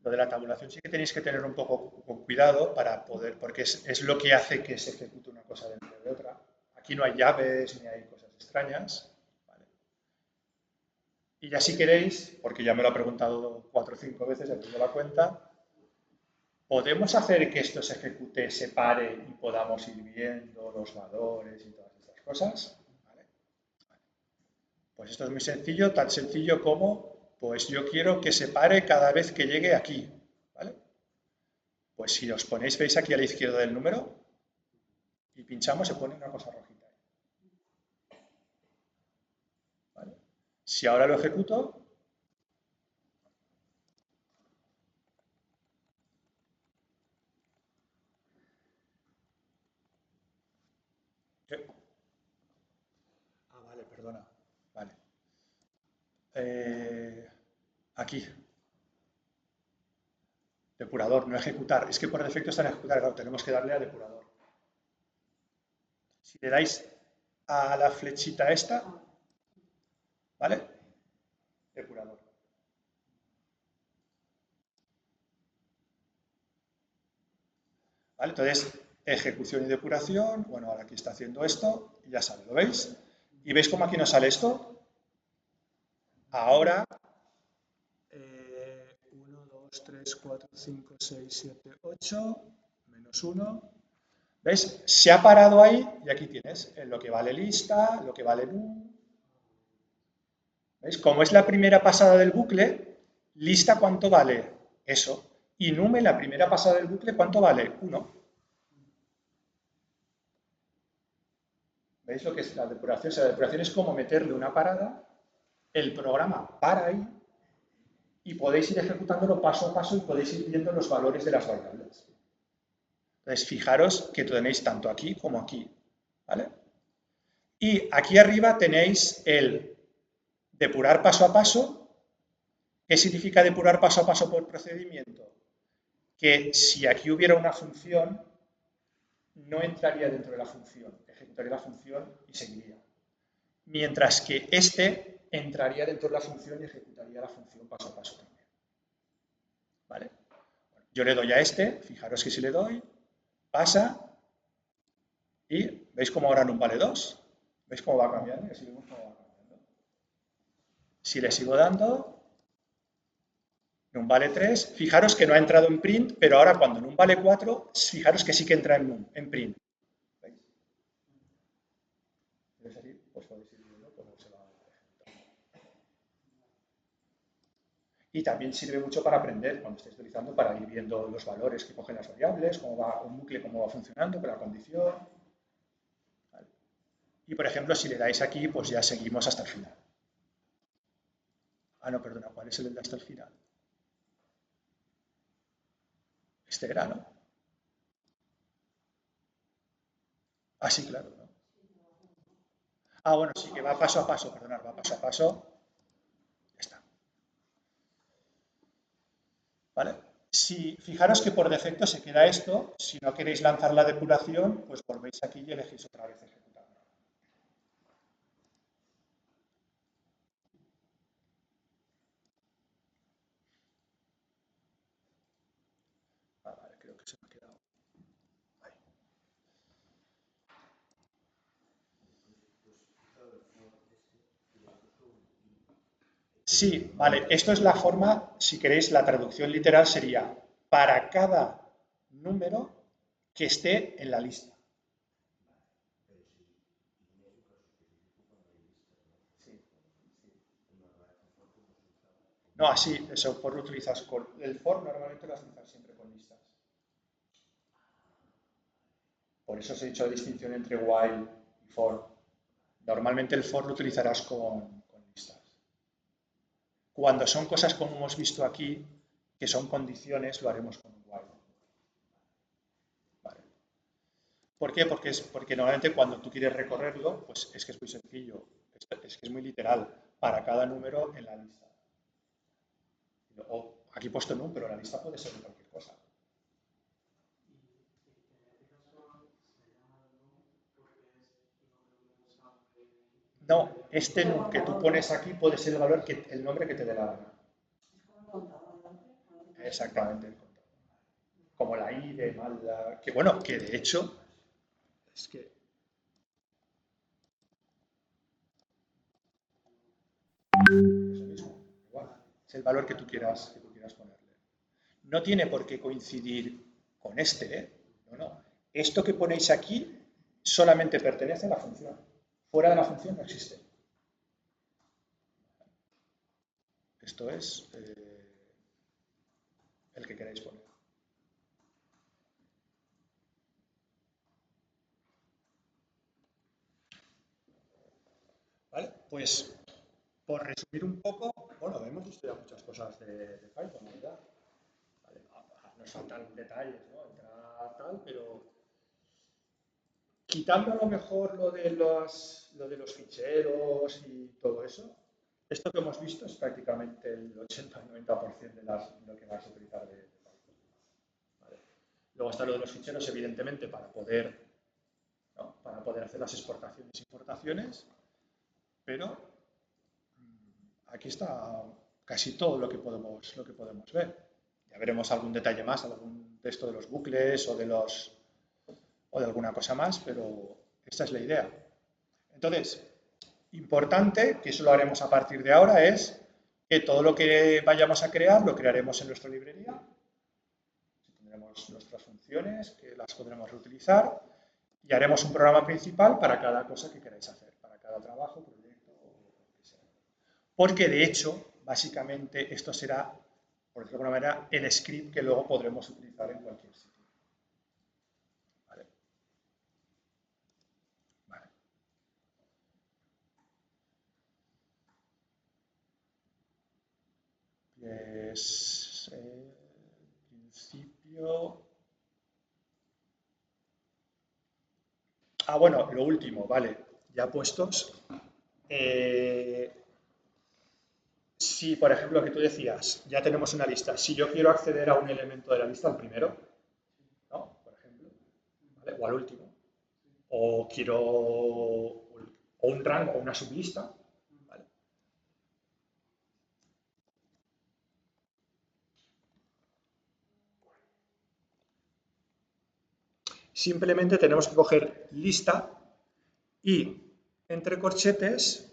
Lo de la tabulación sí que tenéis que tener un poco con cuidado para poder, porque es lo que hace que se ejecute una cosa dentro de otra. Aquí no hay llaves ni hay cosas extrañas. ¿Vale? Y ya si queréis, porque ya me lo ha preguntado 4 o 5 veces, ya tengo la cuenta, ¿podemos hacer que esto se ejecute, se pare y podamos ir viendo los valores y todas estas cosas? ¿Vale? Pues esto es muy sencillo, tan sencillo como, pues yo quiero que se pare cada vez que llegue aquí. ¿Vale? Pues si os ponéis, veis aquí a la izquierda del número y pinchamos, se pone una cosa rojita. ¿Vale? Si ahora lo ejecuto, vale, perdona. Vale. Aquí. Depurador, no ejecutar. Es que por defecto está en ejecutar, claro, tenemos que darle a depurador. Si le dais a la flechita esta, ¿vale? Depurador. ¿Vale? Entonces, ejecución y depuración, bueno, ahora aquí está haciendo esto, y ya sale, ¿lo veis? ¿Y veis cómo aquí nos sale esto? Ahora, 1, 2, 3, 4, 5, 6, 7, 8, menos 1. ¿Veis? Se ha parado ahí y aquí tienes lo que vale lista, lo que vale num. ¿Veis? Como es la primera pasada del bucle, lista ¿cuánto vale? Eso. Y num en la primera pasada del bucle, ¿cuánto vale? 1. ¿Veis lo que es la depuración? O sea, la depuración es como meterle una parada, el programa para ahí y podéis ir ejecutándolo paso a paso y podéis ir viendo los valores de las variables. Entonces, fijaros que tenéis tanto aquí como aquí, ¿vale? Y aquí arriba tenéis el depurar paso a paso. ¿Qué significa depurar paso a paso por procedimiento? Que si aquí hubiera una función, no entraría dentro de la función, ejecutaría la función y seguiría. Mientras que este entraría dentro de la función y ejecutaría la función paso a paso también. ¿Vale? Yo le doy a este, fijaros que si le doy, pasa y ¿veis cómo ahora num vale 2? ¿Veis cómo va cambiando? Y así vemos cómo va cambiando. Si le sigo dando, num vale 3, fijaros que no ha entrado en print, pero ahora cuando num vale 4, fijaros que sí que entra en num, en print. ¿Veis? Entonces aquí pues podéis ir viendo cómo se va ejecutando. Y también sirve mucho para aprender cuando estáis utilizando para ir viendo los valores que cogen las variables, cómo va un bucle, cómo va funcionando con la condición. ¿Vale? Y por ejemplo, si le dais aquí, pues ya seguimos hasta el final. Ah, no, perdona, ¿cuál es el de hasta el final? Este era, ¿no? Ah, sí, claro, ¿no? Ah, bueno, sí, que va paso a paso, perdonad, va paso a paso. Ya está. ¿Vale? Si fijaros que por defecto se queda esto, si no queréis lanzar la depuración, pues volvéis aquí y elegís otra vez ejecutar. Ah, vale, creo que se me ha quedado. Ahí. Sí, vale, esto es la forma, si queréis, la traducción literal sería para cada número que esté en la lista. No, así, eso, for lo utilizas con el for, normalmente lo vas a utilizar siempre con listas. Por eso os he dicho la distinción entre while y for. Normalmente el for lo utilizarás con listas. Cuando son cosas como hemos visto aquí, que son condiciones, lo haremos con while. Vale. ¿Por qué? Porque normalmente cuando tú quieres recorrerlo, pues es que es muy sencillo, es que es muy literal, para cada número en la lista. O aquí he puesto num, pero la lista puede ser de cualquier cosa. No, este num que tú pones aquí puede ser el valor el nombre que te dé la gana. Exactamente, el contador. Como la I de Malda, que bueno, que de hecho es que eso mismo, igual, es el valor que tú quieras ponerle. No tiene por qué coincidir con este, ¿eh? No. Esto que ponéis aquí solamente pertenece a la función. Fuera de la función no existe. Esto es el que queráis poner. ¿Vale? Pues, por resumir un poco, bueno, hemos visto ya muchas cosas de Python, ¿verdad? Vale, nos faltan detalles, ¿no? Entrar tal, pero quitando a lo mejor lo de los ficheros y todo eso, esto que hemos visto es prácticamente el 80-90% de lo que vais a utilizar de Python. ¿Vale? Luego está lo de los ficheros, evidentemente, para poder hacer las exportaciones e importaciones, pero aquí está casi todo lo que podemos ver. Ya veremos algún detalle más, algún de esto de los bucles o de alguna cosa más, pero esta es la idea. Entonces, importante, que eso lo haremos a partir de ahora, es que todo lo que vayamos a crear lo crearemos en nuestra librería. Tendremos nuestras funciones que las podremos reutilizar y haremos un programa principal para cada cosa que queráis hacer, para cada trabajo, proyecto o lo que sea. Porque de hecho, básicamente, esto será, por decirlo de alguna manera, el script que luego podremos utilizar en cualquier sitio. ¿Vale? Vale. Pues, en principio... Ah, bueno, lo último, vale, ya puestos. Si, por ejemplo, que tú decías, ya tenemos una lista, si yo quiero acceder a un elemento de la lista, al primero, ¿no? Por ejemplo, ¿vale? O al último, o quiero un rango o una sublista, ¿vale? Simplemente tenemos que coger lista y entre corchetes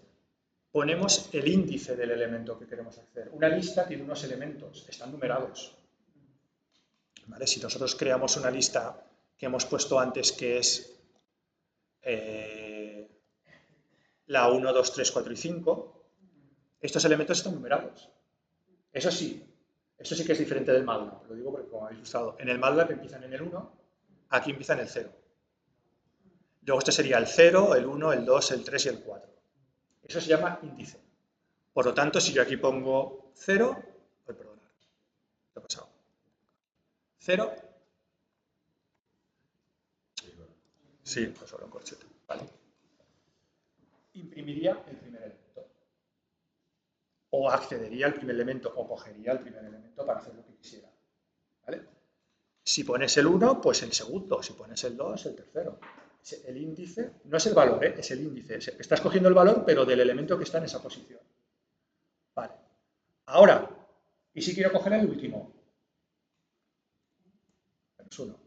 ponemos el índice del elemento que queremos acceder. Una lista tiene unos elementos, están numerados. ¿Vale? Si nosotros creamos una lista que hemos puesto antes que es la 1, 2, 3, 4 y 5, estos elementos están numerados. Eso sí, esto sí que es diferente del MATLAB, lo digo porque como habéis usado, en el MATLAB empiezan en el 1, aquí empiezan en el 0. Luego este sería el 0, el 1, el 2, el 3 y el 4. Eso se llama índice. Por lo tanto, si yo aquí pongo 0, perdonad, ¿qué ha pasado? 0. Sí, pues solo un corchete. Vale. Imprimiría el primer elemento. O accedería al primer elemento, o cogería el primer elemento para hacer lo que quisiera. ¿Vale? Si pones el 1, pues el segundo. Si pones el 2, el tercero. El índice no es el valor, es el índice. Estás cogiendo el valor, pero del elemento que está en esa posición. Vale. Ahora, ¿y si quiero coger el último? Menos 1.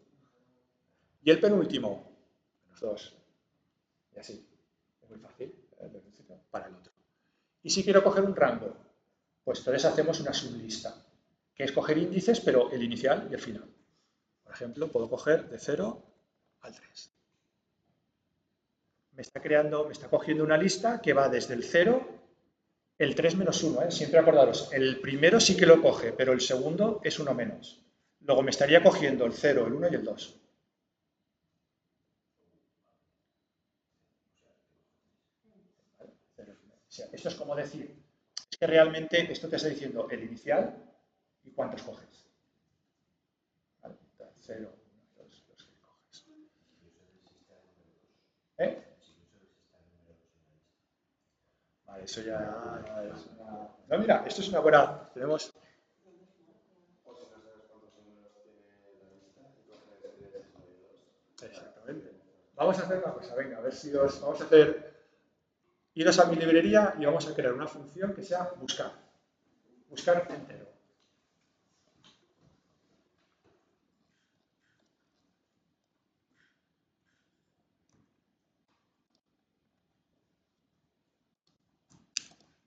Y el penúltimo, menos 2. Y así. Es muy fácil, para el otro. Y si quiero coger un rango, pues entonces hacemos una sublista, que es coger índices, pero el inicial y el final. Por ejemplo, puedo coger de 0 al 3. Me está cogiendo una lista que va desde el 0, el 3 menos 1, siempre acordaros, el primero sí que lo coge, pero el segundo es 1 menos. Luego me estaría cogiendo el 0, el 1 y el 2. Esto es como decir, es que realmente esto te está diciendo el inicial y cuántos coges. ¿Vale? 0, 1, 2, los que coges. ¿Eh? Vale, eso ya es una... No, mira, esto es una buena... Tenemos... Exactamente. Vamos a hacer una cosa, venga, a ver si os... Vamos a hacer... Iros a mi librería y vamos a crear una función que sea buscar. Buscar entero.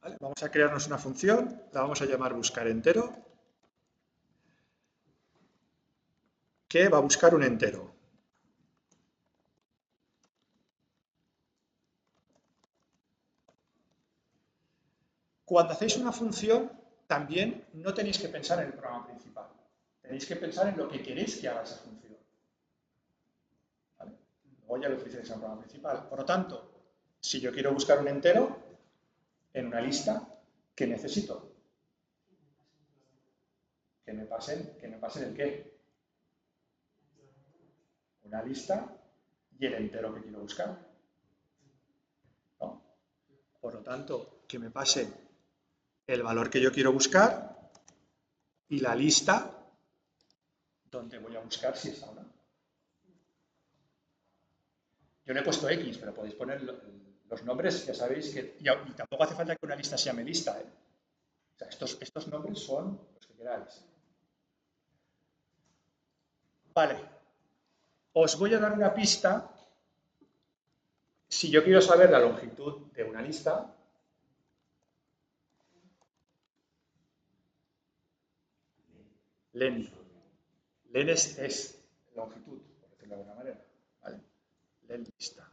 ¿Vale? Vamos a crearnos una función, la vamos a llamar buscar entero, que va a buscar un entero. Cuando hacéis una función, también no tenéis que pensar en el programa principal. Tenéis que pensar en lo que queréis que haga esa función. ¿Vale? Luego ya lo utilizáis en el programa principal. Por lo tanto, si yo quiero buscar un entero en una lista, ¿qué necesito? Que me pasen el qué. Una lista y el entero que quiero buscar. ¿No? Por lo tanto, que me pasen el valor que yo quiero buscar y la lista donde voy a buscar si está o no. Yo no he puesto X, pero podéis poner los nombres, ya sabéis que... Y tampoco hace falta que una lista se llame lista, ¿eh? O sea, estos nombres son los que queráis. Vale. Os voy a dar una pista. Si yo quiero saber la longitud de una lista, len es longitud, por decirlo de alguna manera. ¿Vale? Len lista.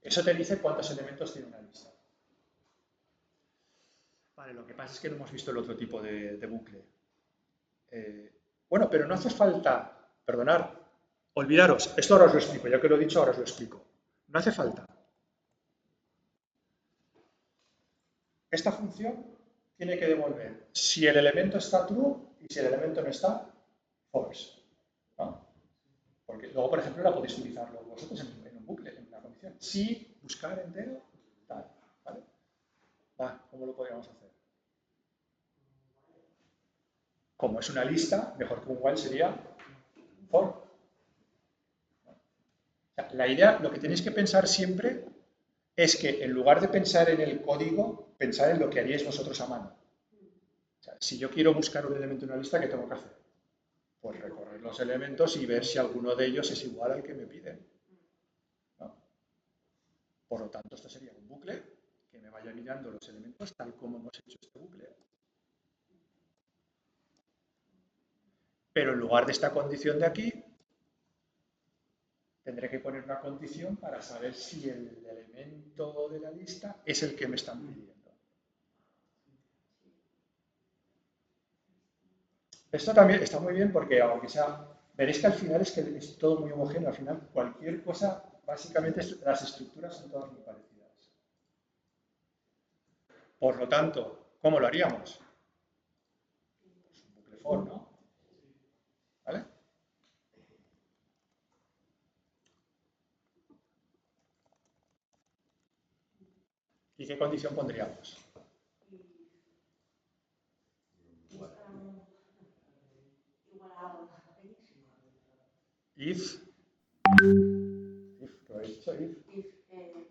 Eso te dice cuántos elementos tiene una lista. Vale, lo que pasa es que no hemos visto el otro tipo de bucle. Bueno, pero no hace falta, perdonad, olvidaros, esto ahora os lo explico, ya que lo he dicho, ahora os lo explico. No hace falta. Esta función tiene que devolver si el elemento está true y si el elemento no está, false. ¿No? Porque luego, por ejemplo, la podéis utilizarlo vosotros en un bucle, en una condición. Si buscar entero, tal. ¿Vale? ¿Cómo lo podríamos hacer? Como es una lista, mejor que un while sería for. O sea, la idea, lo que tenéis que pensar siempre es que en lugar de pensar en el código, pensar en lo que haríais vosotros a mano. O sea, si yo quiero buscar un elemento en una lista, ¿qué tengo que hacer? Pues recorrer los elementos y ver si alguno de ellos es igual al que me piden. ¿No? Por lo tanto, esto sería un bucle que me vaya mirando los elementos tal como hemos hecho este bucle. Pero en lugar de esta condición de aquí, tendré que poner una condición para saber si el elemento de la lista es el que me están pidiendo. Esto también está muy bien porque, aunque sea, veréis que al final es que es todo muy homogéneo. Al final, cualquier cosa, básicamente, las estructuras son todas muy parecidas. Por lo tanto, ¿cómo lo haríamos? Pues un bucle for, ¿no? ¿Vale? ¿Y qué condición pondríamos? If, ¿qué habéis dicho? If.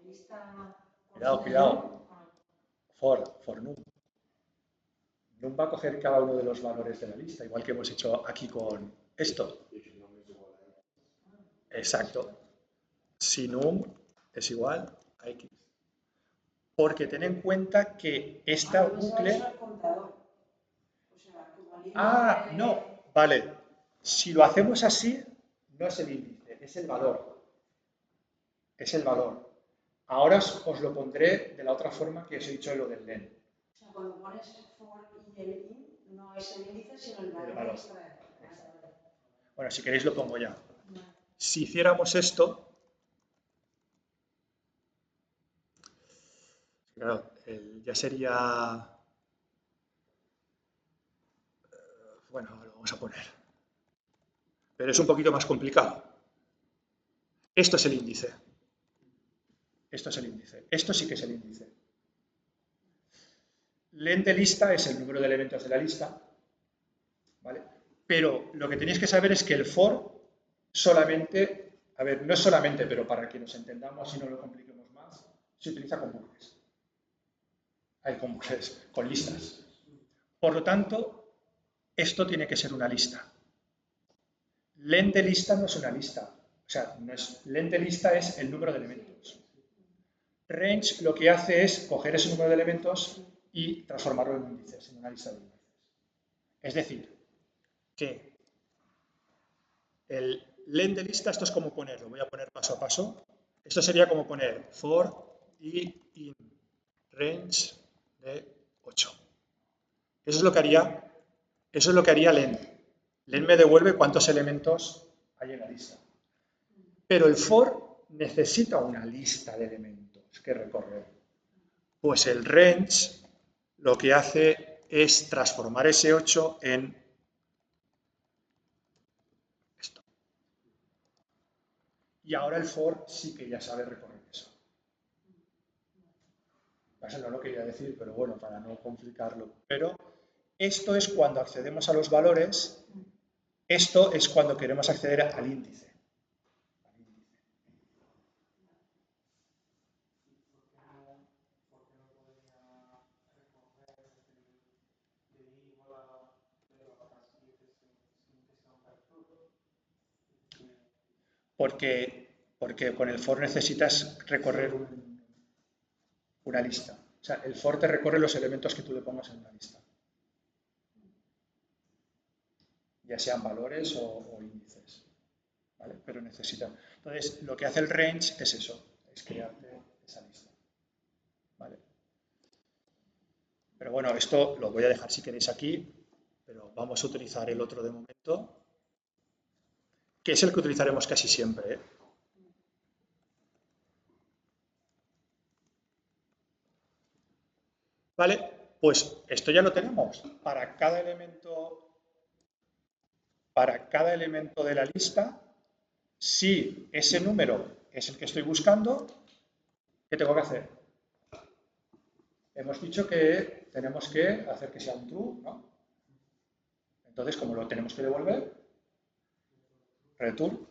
Lista. Cuidado. For num. Num va a coger cada uno de los valores de la lista, igual que hemos hecho aquí con esto. Exacto. Si num es igual a x. Porque ten en cuenta que esta bucle... Ah, no, vale. Si lo hacemos así, no es el índice, es el valor. Es el valor. Ahora os lo pondré de la otra forma que os he dicho en lo del len. O sea, cuando pones for y el in, no es el índice, sino el valor. El valor. Bueno, si queréis lo pongo ya. Si hiciéramos esto, claro, ya sería... Bueno, lo vamos a poner. Pero es un poquito más complicado. Esto es el índice. Esto es el índice. Esto sí que es el índice. Len de lista es el número de elementos de la lista, ¿vale? Pero lo que tenéis que saber es que el for solamente, a ver, no es solamente, pero para que nos entendamos y no lo compliquemos más, se utiliza con bucles. Hay con bucles, con listas. Por lo tanto, esto tiene que ser una lista. Len de lista no es una lista. O sea, len de lista es el número de elementos. Range lo que hace es coger ese número de elementos y transformarlo en índices, en una lista de índices. Es decir, que el len de lista, esto es como ponerlo, voy a poner paso a paso. Esto sería como poner for y in range de 8. Eso es lo que haría len. Len me devuelve cuántos elementos hay en la lista. Pero el for necesita una lista de elementos que recorrer. Pues el range lo que hace es transformar ese 8 en esto. Y ahora el for sí que ya sabe recorrer eso. Eso no lo quería decir, pero bueno, para no complicarlo. Pero esto es cuando accedemos a los valores, esto es cuando queremos acceder al índice. Porque con el for necesitas recorrer una lista. O sea, el for te recorre los elementos que tú le pongas en una lista. Ya sean valores o índices. ¿Vale? Pero necesita. Entonces, lo que hace el range es eso, es crearte esa lista. ¿Vale? Pero bueno, esto lo voy a dejar si queréis aquí, pero vamos a utilizar el otro de momento, que es el que utilizaremos casi siempre, ¿eh? ¿Vale? Pues esto ya lo tenemos. Para cada elemento de la lista, si ese número es el que estoy buscando, ¿qué tengo que hacer? Hemos dicho que tenemos que hacer que sea un true, ¿no? Entonces, como lo tenemos que devolver, return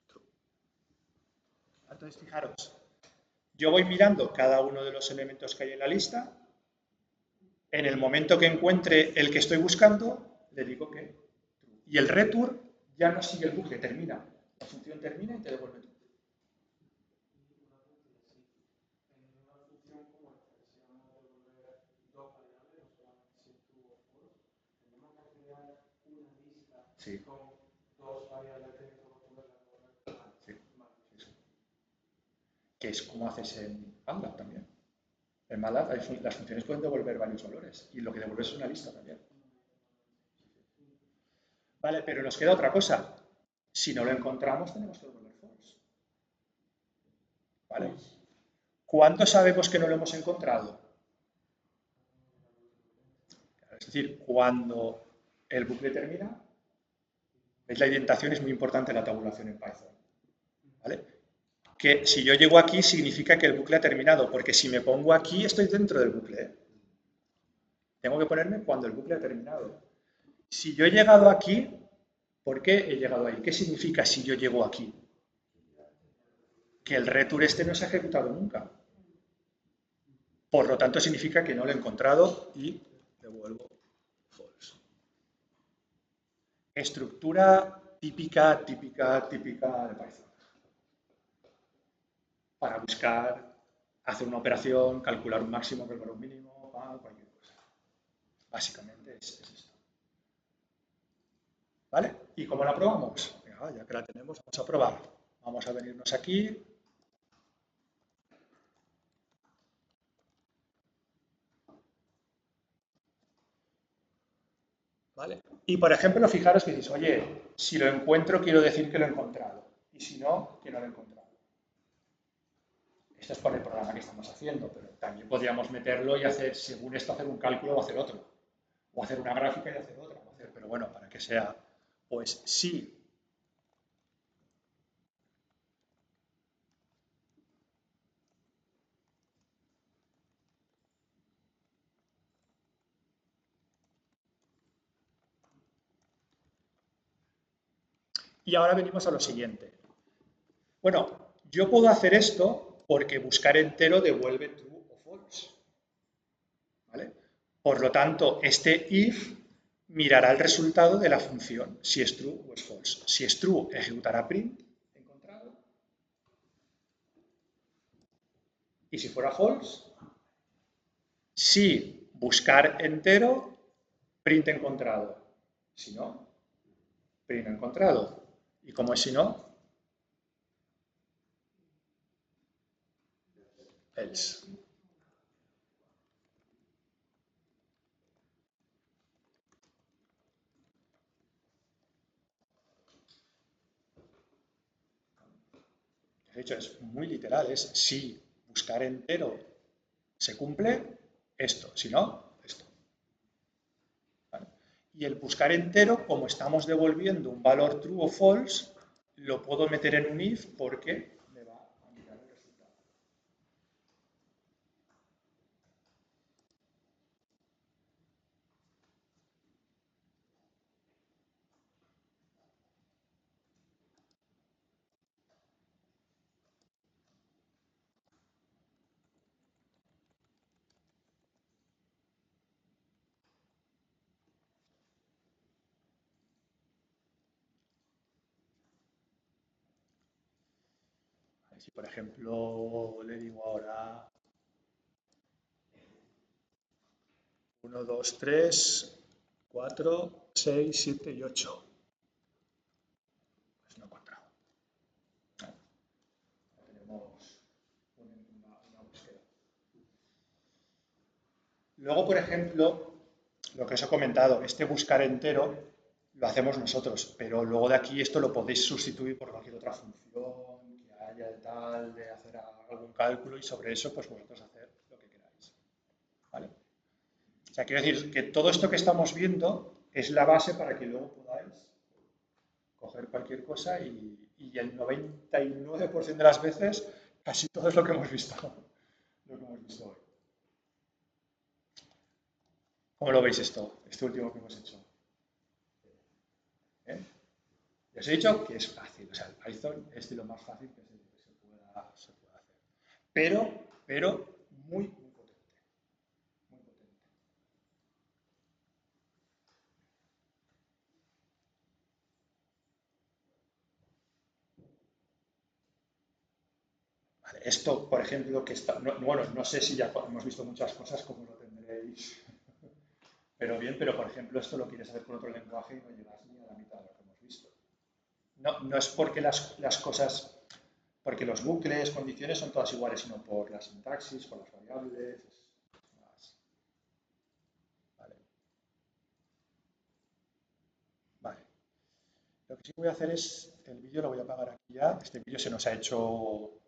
true. Entonces, fijaros, yo voy mirando cada uno de los elementos que hay en la lista. En el momento que encuentre el que estoy buscando, le digo que true. Y el return ya no sigue el bucle, termina. La función termina y te devuelve true. Sí. Con dos variables dentro de poderla Sí. Que es como haces en MATLAB también. En MATLAB las funciones pueden devolver varios valores y lo que devuelve es una lista también. Vale, pero nos queda otra cosa. Si no lo encontramos, tenemos que devolver false. ¿Vale? ¿Cuándo sabemos que no lo hemos encontrado? Es decir, cuando el bucle termina. ¿Veis? La indentación es muy importante en la tabulación en Python. ¿Vale? Que si yo llego aquí significa que el bucle ha terminado, porque si me pongo aquí estoy dentro del bucle, ¿eh? Tengo que ponerme cuando el bucle ha terminado. Si yo he llegado aquí, ¿por qué he llegado ahí? ¿Qué significa si yo llego aquí? Que el return este no se ha ejecutado nunca. Por lo tanto, significa que no lo he encontrado y devuelvo false. Estructura típica de Python. Para buscar, hacer una operación, calcular un máximo, calcular un mínimo, cualquier cosa. Básicamente es esto. ¿Vale? ¿Y cómo la probamos? Venga, ya que la tenemos, vamos a probar. Vamos a venirnos aquí. ¿Vale? Y por ejemplo, fijaros que dices, oye, si lo encuentro quiero decir que lo he encontrado. Y si no, que no lo he encontrado. Esto es por el programa que estamos haciendo, pero también podríamos meterlo y hacer, según esto, hacer un cálculo o hacer otro. O hacer una gráfica y hacer otra. Pero bueno, para que sea, pues sí. Y ahora venimos a lo siguiente. Bueno, yo puedo hacer esto porque buscar entero devuelve true o false. ¿Vale? Por lo tanto, este if mirará el resultado de la función, si es true o es false. Si es true, ejecutará print, encontrado. Y si fuera false, si buscar entero, print encontrado. Si no, print encontrado. ¿Y cómo es si no? Else. De hecho, es muy literal, es si buscar entero se cumple, esto, si no, esto. ¿Vale? Y el buscar entero, como estamos devolviendo un valor true o false, lo puedo meter en un if porque me va a mirar el resultado. Si, por ejemplo, le digo ahora 1, 2, 3, 4, 6, 7 y 8. Pues no he encontrado. Tenemos una búsqueda. Luego, por ejemplo, lo que os he comentado, este buscar entero lo hacemos nosotros, pero luego de aquí esto lo podéis sustituir por cualquier otra función que haya de tal, de hacer algún cálculo y sobre eso pues vosotros hacer lo que queráis. ¿Vale? O sea, quiero decir que todo esto que estamos viendo es la base para que luego podáis coger cualquier cosa y el 99% de las veces casi todo es lo que hemos visto, hoy. ¿Cómo lo veis esto, este último que hemos hecho? ¿Eh? Ya os he dicho que es fácil, o sea, el Python es de lo más fácil que se pueda hacer. Pero muy potente. Muy potente. Vale, esto, por ejemplo, que está, bueno, no sé si ya hemos visto muchas cosas como lo tendréis, pero bien, pero por ejemplo, esto lo quieres hacer con otro lenguaje y no llegas ni a la mitad de lo que hemos visto. No es porque las cosas, porque los bucles, condiciones son todas iguales, sino por la sintaxis, por las variables, que sí voy a hacer es, el vídeo lo voy a apagar aquí ya. Este vídeo se nos ha hecho